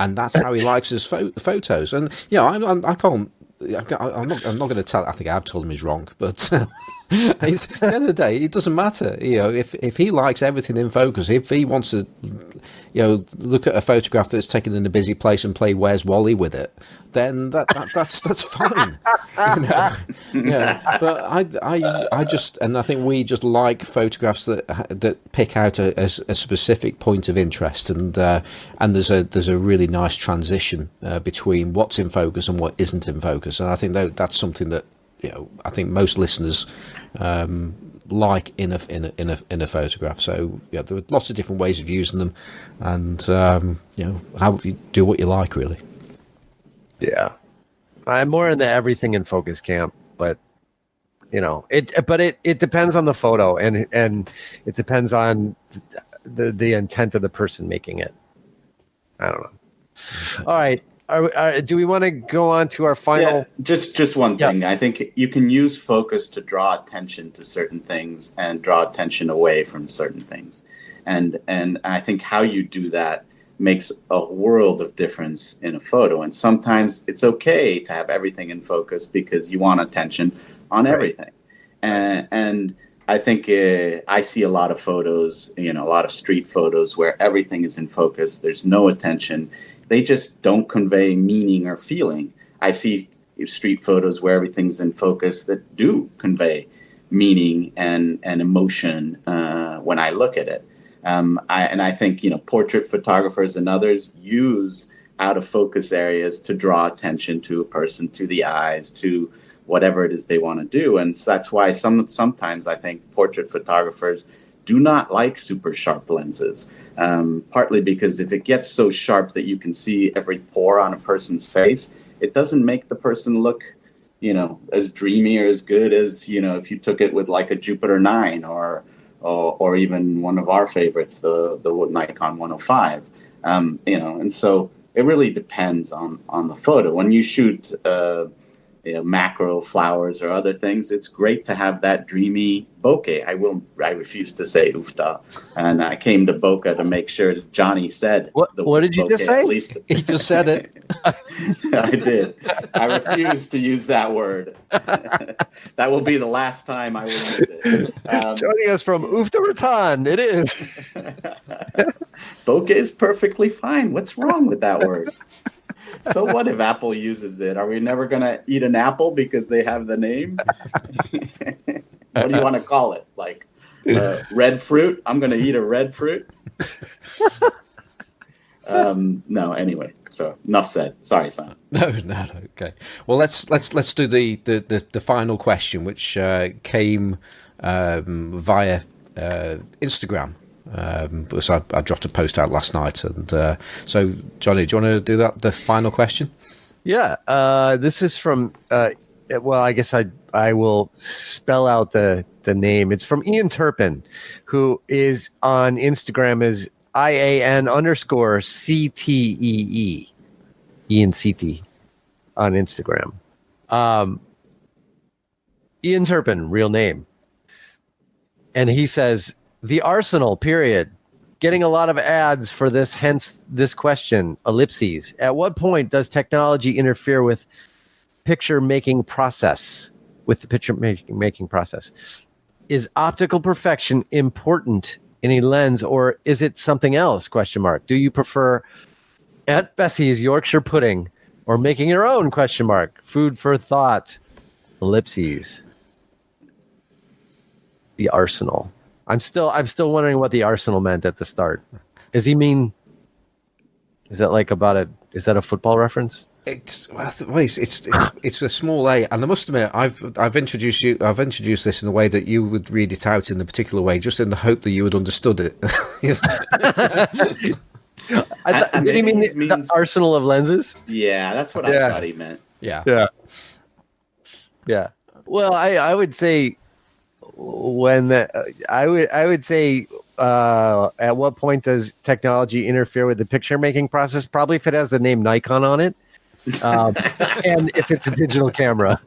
and that's how he likes his photos. And I can't. I'm not going to tell. I think I've told him he's wrong, but at the end of the day, it doesn't matter. If he likes everything in focus, if he wants to, look at a photograph that's taken in a busy place and play Where's Wally with it, then that's fine. Yeah. But I just, and I think we just like photographs that pick out a specific point of interest, and there's a really nice transition between what's in focus and what isn't in focus, and I think that's something that I think most listeners like in a photograph. So there are lots of different ways of using them, and how you do what you like, really. Yeah, I'm more in the everything in focus camp, but it depends on the photo, and it depends on the intent of the person making it. I don't know. All right. Do we want to go on to our final? Yeah, just one thing. Yeah. I think you can use focus to draw attention to certain things and draw attention away from certain things, and I think how you do that makes a world of difference in a photo. And sometimes it's okay to have everything in focus because you want attention on everything. And I think I see a lot of photos, a lot of street photos where everything is in focus. There's no attention. They just don't convey meaning or feeling. I see street photos where everything's in focus that do convey meaning and emotion when I look at it. I think portrait photographers and others use out of focus areas to draw attention to a person, to the eyes, to whatever it is they want to do. And so that's why sometimes I think portrait photographers do not like super sharp lenses, partly because if it gets so sharp that you can see every pore on a person's face, it doesn't make the person look, as dreamy or as good as, if you took it with like a Jupiter 9 or even one of our favorites, the Nikon 105. And so it really depends on the photo. When you shoot macro flowers or other things, it's great to have that dreamy bokeh. I refuse to say ufta, and I came to bokeh to make sure Johnny said what did you just say? At least He just said it. I did. I refuse to use that word. That will be the last time I will use it. Joining us from Ufta Ratan, it is. Bokeh is perfectly fine. What's wrong with that word? So what if Apple uses it? Are we never going to eat an apple because they have the name? What do you want to call it? Like red fruit? I'm going to eat a red fruit? No, anyway. So enough said. Sorry, son. No. Okay. Well, let's do the final question, which came via Instagram. Because I dropped a post out last night, and so Johnny, do you want to do that? The final question? Yeah. This is from. Well, I guess I will spell out the name. It's from Ian Turpin, who is on Instagram as IAN_CTEE. Ian CT on Instagram. Ian Turpin, real name. And he says, the Arsenal, period. Getting a lot of ads for this, hence this question, ellipses. At what point does technology interfere with the picture making process? Is optical perfection important in a lens, or is it something else? ? Do you prefer Aunt Bessie's Yorkshire pudding or making your own ? Food for thought. Ellipses. The Arsenal. I'm still wondering what the Arsenal meant at the start. Is that like is that a football reference? It's a small A, and I must admit I've introduced this in a way that you would read it out in the particular way, just in the hope that you had understood it. Did he mean the arsenal of lenses? Yeah, that's what I thought he meant. Yeah. Well, I would say I would say at what point does technology interfere with the picture making process? Probably if it has the name Nikon on it, and if it's a digital camera.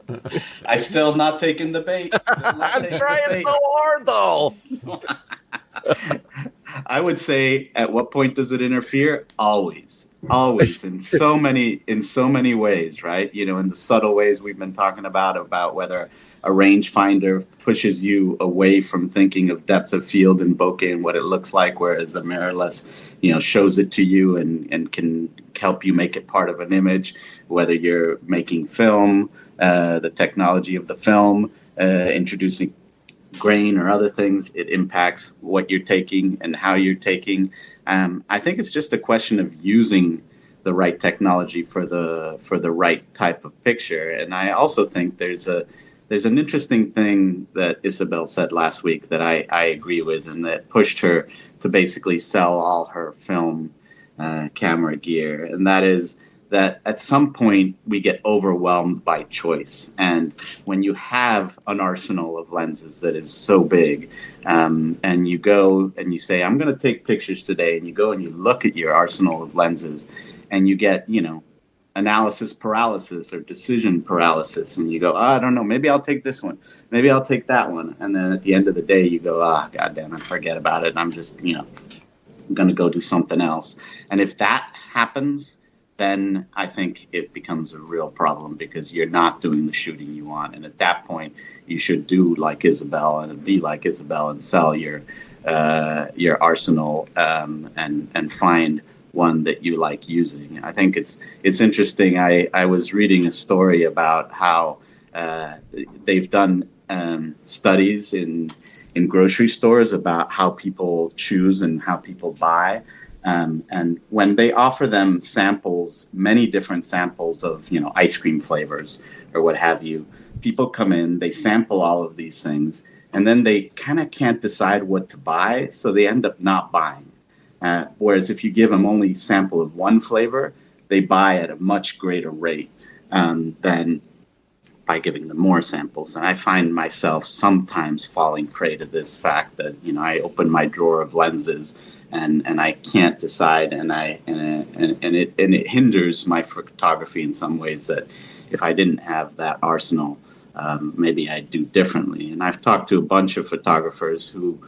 I still not taking the bait. I'm trying so hard though. I would say, at what point does it interfere? Always in so many ways, right? In the subtle ways we've been talking about whether a rangefinder pushes you away from thinking of depth of field and bokeh and what it looks like, whereas a mirrorless, shows it to you and can help you make it part of an image. Whether you're making film, the technology of the film, introducing grain or other things, it impacts what you're taking and how you're taking. I think it's just a question of using the right technology for the right type of picture. And I also think there's an interesting thing that Isabel said last week that I agree with, and that pushed her to basically sell all her film camera gear. And that is that at some point we get overwhelmed by choice. And when you have an arsenal of lenses that is so big, and you go and you say, I'm going to take pictures today, and you go and you look at your arsenal of lenses, and you get, analysis paralysis or decision paralysis, and you go, I don't know, maybe I'll take this one, maybe I'll take that one. And then at the end of the day, you go, goddamn, I forget about it. And I'm just, I'm going to go do something else. And if that happens, then I think it becomes a real problem, because you're not doing the shooting you want. And at that point, you should do like Isabel and be like Isabel and sell your arsenal and find one that you like using. I think it's interesting. I was reading a story about how they've done studies in grocery stores about how people choose and how people buy. And when they offer them samples, many different samples of, ice cream flavors or what have you, people come in, they sample all of these things, and then they kind of can't decide what to buy, so they end up not buying. Whereas if you give them only a sample of one flavor, they buy at a much greater rate than by giving them more samples. And I find myself sometimes falling prey to this fact that, I open my drawer of lenses and I can't decide, and it hinders my photography in some ways that if I didn't have that arsenal, maybe I'd do differently. And I've talked to a bunch of photographers who,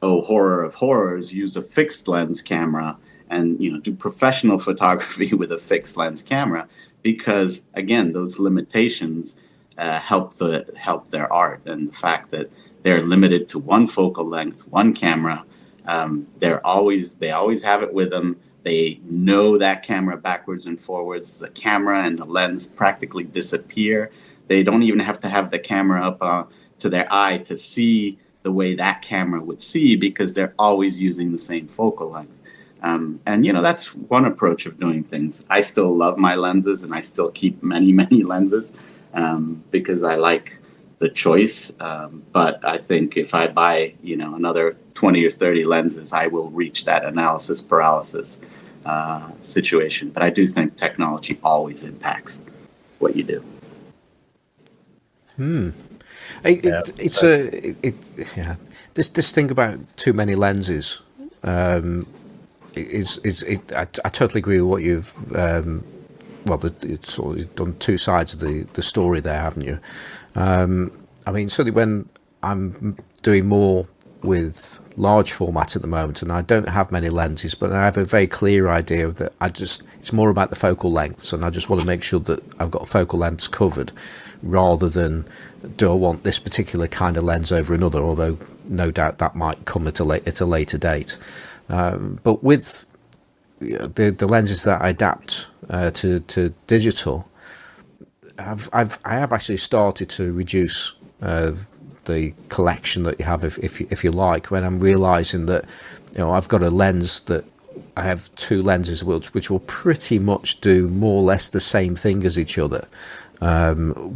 horror of horrors, use a fixed lens camera and do professional photography with a fixed lens camera because, again, those limitations help their art, and the fact that they're limited to one focal length, one camera. They always have it with them. They know that camera backwards and forwards. The camera and the lens practically disappear. They don't even have to have the camera up to their eye to see the way that camera would see because they're always using the same focal length. And, that's one approach of doing things. I still love my lenses, and I still keep many, many lenses because I like the choice. But I think if I buy, another 20 or 30 lenses, I will reach that analysis paralysis situation. But I do think technology always impacts what you do. This thing about too many lenses I totally agree with what you've it's sort of done two sides of the story there, haven't you? Certainly when I'm doing more with large format at the moment, and I don't have many lenses, but I have a very clear idea of that. It's more about the focal lengths, and I just want to make sure that I've got focal lengths covered, rather than do I want this particular kind of lens over another. Although no doubt that might come at a later date. But with the lenses that I adapt to digital, I have actually started to reduce the collection that you have, if you like, when I'm realizing that I've got a lens that I have two lenses which will pretty much do more or less the same thing as each other,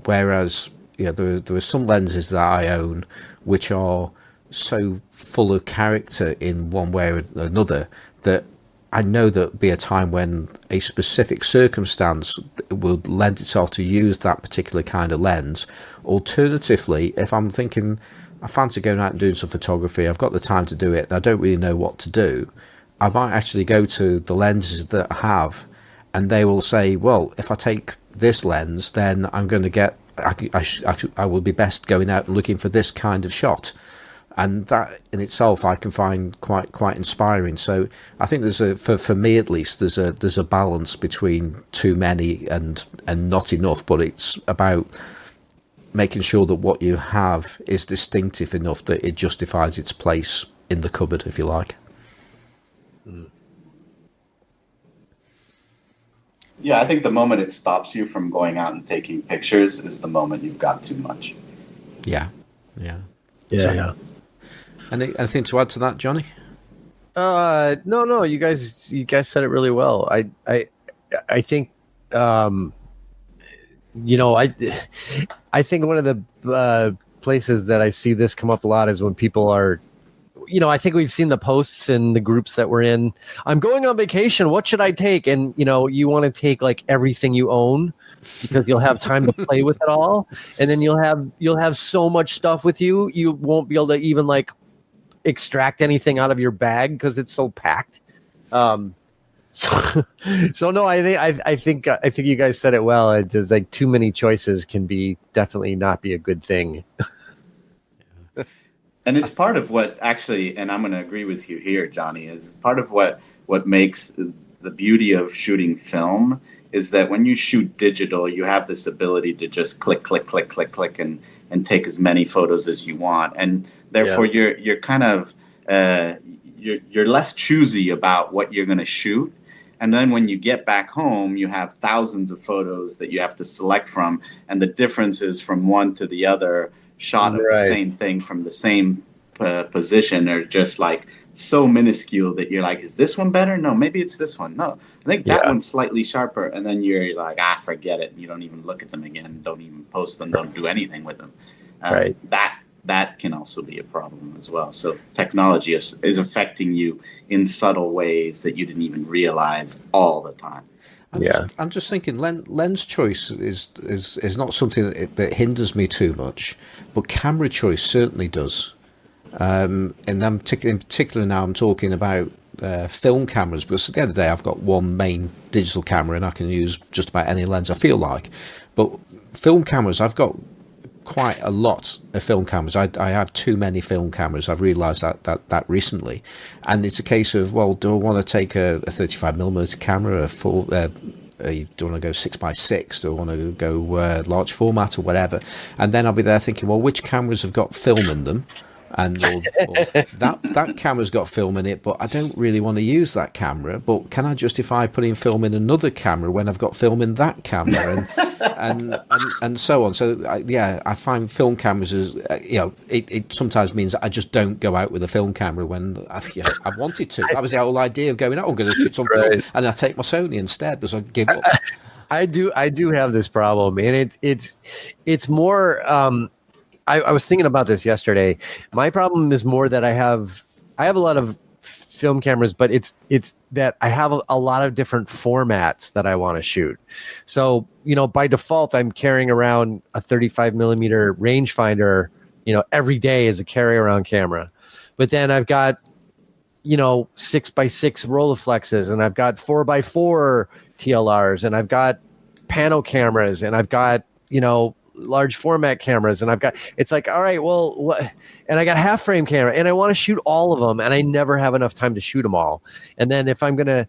whereas there are some lenses that I own which are so full of character in one way or another that I know there'll be a time when a specific circumstance will lend itself to use that particular kind of lens. Alternatively, if I'm thinking I fancy going out and doing some photography, I've got the time to do it, and I don't really know what to do, I might actually go to the lenses that I have, and they will say, well, if I take this lens, then I'm going to get, I will be best going out and looking for this kind of shot. And that in itself I can find quite inspiring. So I think for me at least, there's a balance between too many and not enough, but it's about making sure that what you have is distinctive enough that it justifies its place in the cupboard, if you like. Yeah, I think the moment it stops you from going out and taking pictures is the moment you've got too much. Yeah. Anything to add to that, Johnny? No. You guys said it really well. I think, I think one of the places that I see this come up a lot is when people are, I think we've seen the posts in the groups that we're in. I'm going on vacation. What should I take? And, you want to take like everything you own because you'll have time to play with it all. And then you'll have so much stuff with you. You won't be able to even like extract anything out of your bag because it's so packed. So no, I think you guys said it well. It's just like too many choices can definitely not be a good thing. And it's part of what actually, and I'm going to agree with you here, Johnny, is part of what makes the beauty of shooting film is that when you shoot digital, you have this ability to just click, and take as many photos as you want. And therefore you're kind of, you're less choosy about what you're going to shoot. And then when you get back home, you have thousands of photos that you have to select from. And the differences from one to the other shot of the same thing from the same position are just like so minuscule that you're like, is this one better? No, maybe it's this one. No, I think that one's slightly sharper. And then you're like, forget it. You don't even look at them again. Don't even post them. Don't do anything with them. Right. That can also be a problem as well. So technology is affecting you in subtle ways that you didn't even realize all the time. I'm just thinking lens choice is not something that hinders me too much, but camera choice certainly does. And in particular now I'm talking about film cameras, because at the end of the day I've got one main digital camera and I can use just about any lens I feel like. But film cameras, I've got quite a lot of film cameras. I have too many film cameras. I've realised that recently, and it's a case of, well, do I want to take a 35mm camera, do I want to go 6x6? Do I want to go large format or whatever? And then I'll be there thinking, well, which cameras have got film in them? And or that camera's got film in it, but I don't really want to use that camera. But can I justify putting film in another camera when I've got film in that camera, and so on? So I find film cameras is it sometimes means I just don't go out with a film camera when I wanted to. That was the whole idea of going out. I'm going to shoot some film, and I take my Sony instead because I give up. I do have this problem, and it's more. I was thinking about this yesterday. My problem is more that I have a lot of film cameras, but it's that I have a lot of different formats that I want to shoot. So, by default, I'm carrying around a 35mm rangefinder, every day as a carry around camera. But then I've got, 6x6 Rolleiflexes, and I've got 4x4 TLRs, and I've got pano cameras, and I've got, large format cameras, and it's like, all right, well, what? And I got half frame camera, and I want to shoot all of them, and I never have enough time to shoot them all. And then if I'm going to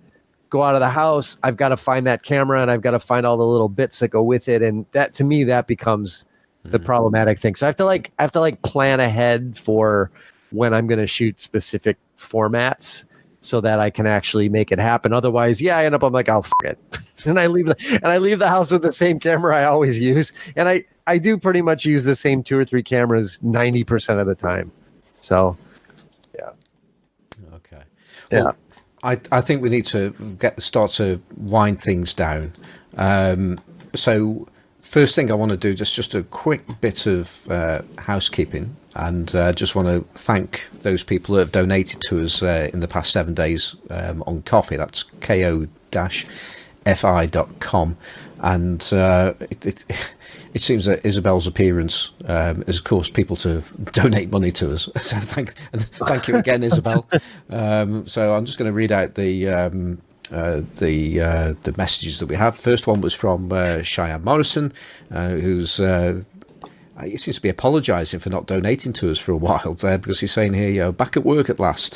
go out of the house, I've got to find that camera, and I've got to find all the little bits that go with it. And that, to me, that becomes the problematic thing. So I have to plan ahead for when I'm going to shoot specific formats, so that I can actually make it happen. Otherwise, I end up, I'm like, oh, it. And I leave the house with the same camera I always use. And I do pretty much use the same 2 or 3 cameras 90% of the time. So, yeah. Okay. Well, I think we need to start to wind things down. So first thing I want to do, just a quick bit of housekeeping. And just want to thank those people that have donated to us in the past 7 days on Ko-fi. That's ko-fi.com. And it seems that Isabel's appearance has caused people to donate money to us. So thank you again, Isabel. So I'm just going to read out the messages that we have. First one was from Cheyenne Morrison, who's... he seems to be apologising for not donating to us for a while because he's saying here, back at work at last.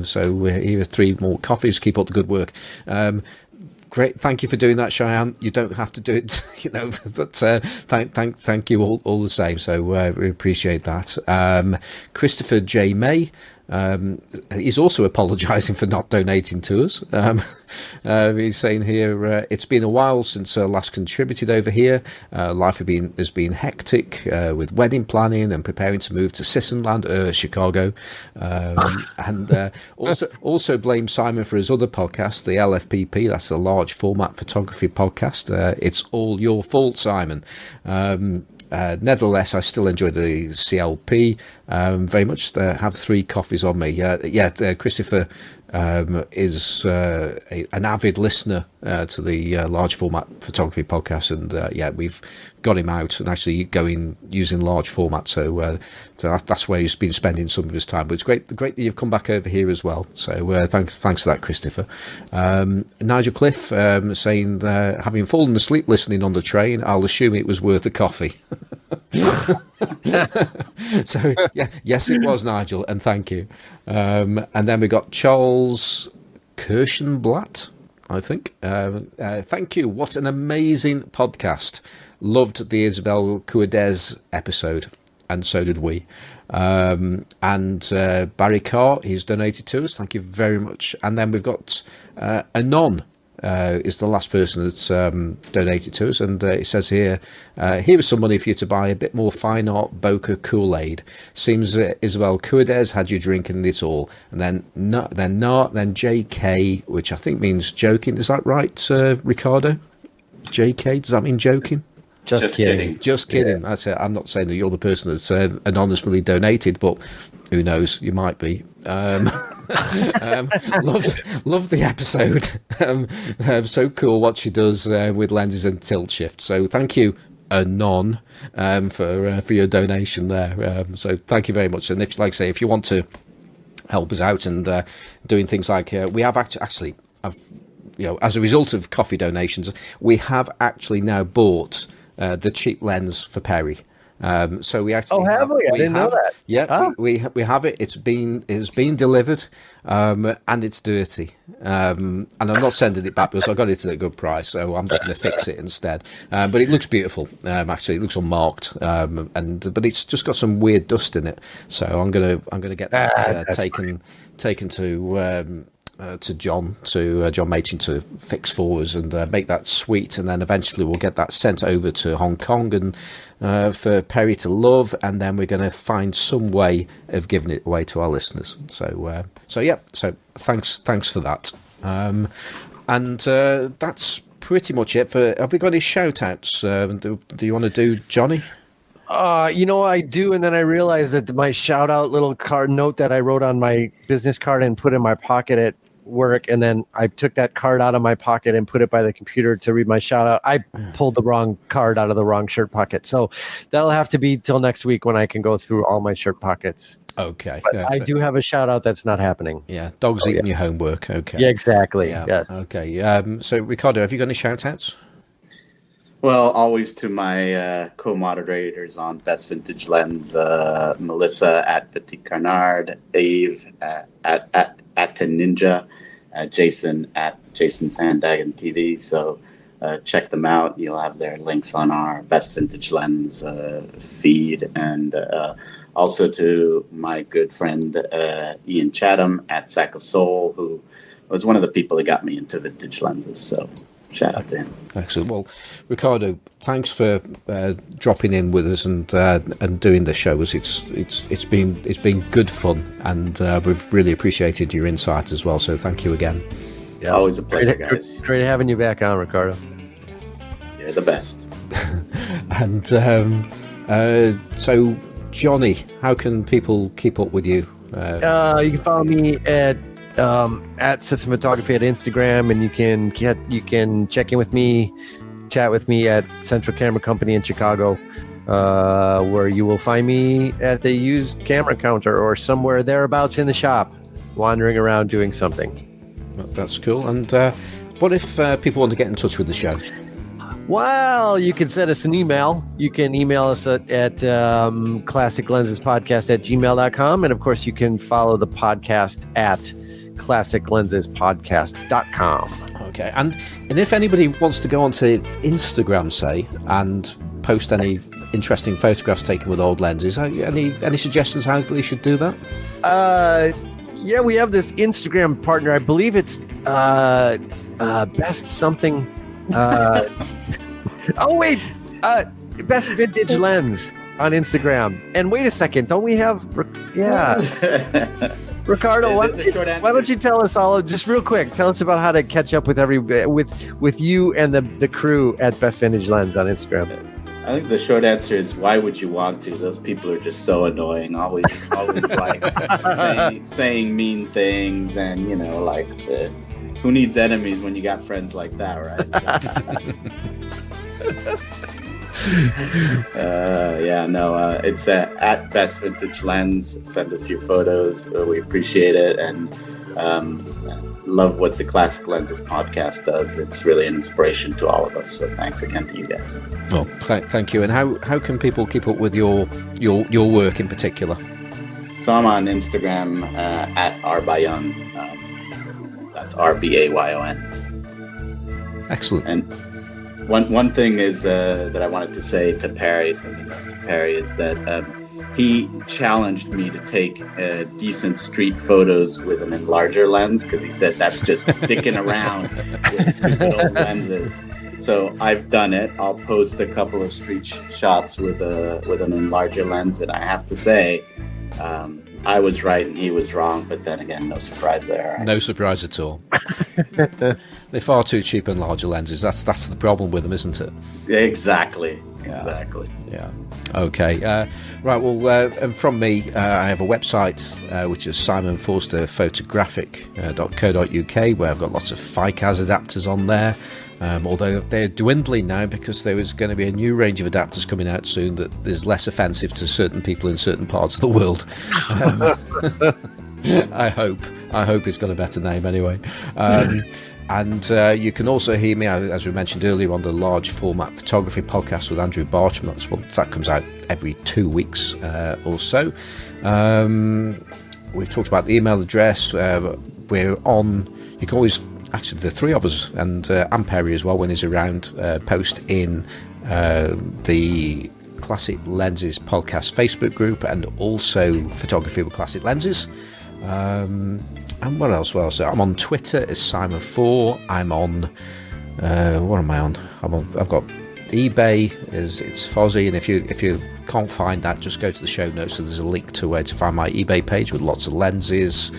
So here are 3 more coffees. Keep up the good work. Great, thank you for doing that, Cheyenne. You don't have to do it, but thank you all the same. So we appreciate that. Christopher J. May. He's also apologising for not donating to us. He's saying here, it's been a while since I last contributed over here. Life has been hectic with wedding planning and preparing to move to Sissenland, Chicago. And also blame Simon for his other podcast, the LFPP. That's the Large Format Photography Podcast. It's all your fault, Simon. Nevertheless, I still enjoy the CLP very much. Have 3 coffees on me. Christopher is an avid listener to the Large Format Photography Podcast, and we've got him out and actually using large format. So that's where he's been spending some of his time. But it's great that you've come back over here as well. So thanks for that, Christopher. Nigel Cliff saying, having fallen asleep listening on the train, I'll assume it was worth a coffee. So yes, it was, Nigel, and thank you. And then we got Charles Kirschenblatt, I think. Thank you. What an amazing podcast. Loved the Isabel Cuadez episode, and so did we. And Barry Carr, he's donated to us. Thank you very much. And then we've got Anon, is the last person that's donated to us, and it says here, here is some money for you to buy a bit more fine art Boca Kool-Aid. Seems Isabel Cuades had you drinking it all, and then JK, which I think means joking. Is that right, Ricardo? JK, does that mean joking? Just kidding. Just kidding. Yeah. That's it. I'm not saying that you're the person that's anonymously donated, but who knows? You might be. Loved the episode. So cool what she does with lenses and tilt shift. So thank you, Anon, for your donation there. So thank you very much. And if, like I say, if you want to help us out and doing things like we have actually, as a result of coffee donations, we have actually now bought the cheap lens for Perry. So we actually have we? I didn't know that. Yeah, we have it. It's been delivered, and it's dirty. And I'm not sending it back because I got it at a good price, so I'm just going to fix it instead. But it looks beautiful. Actually, it looks unmarked, but it's just got some weird dust in it. So I'm gonna get that taken to John Machin to fix for us and make that sweet, and then eventually we'll get that sent over to Hong Kong and for Perry to love, and then we're going to find some way of giving it away to our listeners. So thanks for that. And that's pretty much it. Have we got any shout outs? Do you want to do, Johnny? I do, and then I realized that my shout out little card note that I wrote on my business card and put in my pocket at work, and then I took that card out of my pocket and put it by the computer to read my shout out. I pulled the wrong card out of the wrong shirt pocket, so that'll have to be till next week when I can go through all my shirt pockets. Okay. But I do have a shout out that's not happening. Yeah, dogs eating your homework. Okay. Yeah, exactly. Yeah. Yes. Okay. So Ricardo, have you got any shout outs? Well, always to my co-moderators on Best Vintage Lens, Melissa at Petit Carnard, Ave at Ninja, Jason at Jason Sandagan TV. So check them out. You'll have their links on our Best Vintage Lens feed. And also to my good friend Ian Chatham at Sack of Soul, who was one of the people that got me into vintage lenses. So shout out to him. Excellent. Well, Ricardo, thanks for dropping in with us and doing the show. It's been good fun, and we've really appreciated your insight as well. So thank you again. Yeah, always a pleasure, guys. Great having you back on, Ricardo. You're the best. And so, Johnny, how can people keep up with you? You can follow me at System Photography at Instagram, and you can check in with me, chat with me at Central Camera Company in Chicago, where you will find me at the used camera counter or somewhere thereabouts in the shop, wandering around doing something. That's cool. And what if people want to get in touch with the show? Well, you can send us an email. You can email us at classiclensespodcast@gmail.com. And of course, you can follow the podcast at classiclensespodcast.com. Okay. And if anybody wants to go onto Instagram, say, and post any interesting photographs taken with old lenses, any suggestions how they should do that? Yeah, we have this Instagram partner. I believe it's best something. Best Vintage Lens on Instagram. And wait a second, don't we have? Ricardo, why don't you tell us all, just real quick, tell us about how to catch up with with you and the crew at Best Vintage Lens on Instagram. I think the short answer is, why would you want to? Those people are just so annoying. Always like saying mean things, and who needs enemies when you got friends like that, right? It's at Best Vintage Lens. Send us your photos. We appreciate it, and love what the Classic Lenses podcast does. It's really an inspiration to all of us. So thanks again to you guys. Well, thank you. And how can people keep up with your work in particular? So I'm on Instagram at rbayon. That's RBAYON. Excellent. And one thing is that I wanted to say to Perry, is that he challenged me to take decent street photos with an enlarger lens because he said that's just dicking around with stupid old lenses. So I've done it. I'll post a couple of street shots with an enlarger lens, and I have to say, I was right and he was wrong. But then again, no surprise there. Right? No surprise at all. They're far too cheap and larger lenses. That's the problem with them, isn't it? Exactly. Exactly. Yeah. Okay. Right. Well, and from me, I have a website which is simonforsterphotographic.co.uk, where I've got lots of FICAS adapters on there. Although they're dwindling now because there is going to be a new range of adapters coming out soon that is less offensive to certain people in certain parts of the world. I hope it's got a better name anyway. And you can also hear me, as we mentioned earlier, on the large format photography podcast with Andrew Bartram. That comes out every 2 weeks or so. We've talked about the email address. We're on. You can always, actually, the three of us and Perry as well, when he's around, post in the Classic Lenses podcast Facebook group, and also Photography with Classic Lenses. And what else? Well, so I'm on Twitter as Simon4. I'm on. What am I on? I've got eBay as it's Fozzy, and if you can't find that, just go to the show notes. So there's a link to where to find my eBay page with lots of lenses.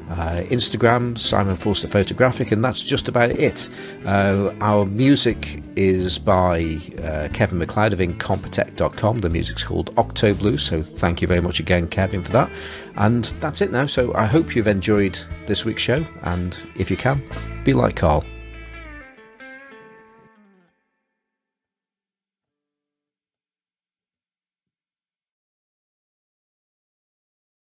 Instagram, Simon Forster Photographic, and that's just about it. Our music is by Kevin McLeod of Incompetech.com. The music's called Octoblue, so thank you very much again, Kevin, for that. And that's it now, so I hope you've enjoyed this week's show, and if you can, be like KARL.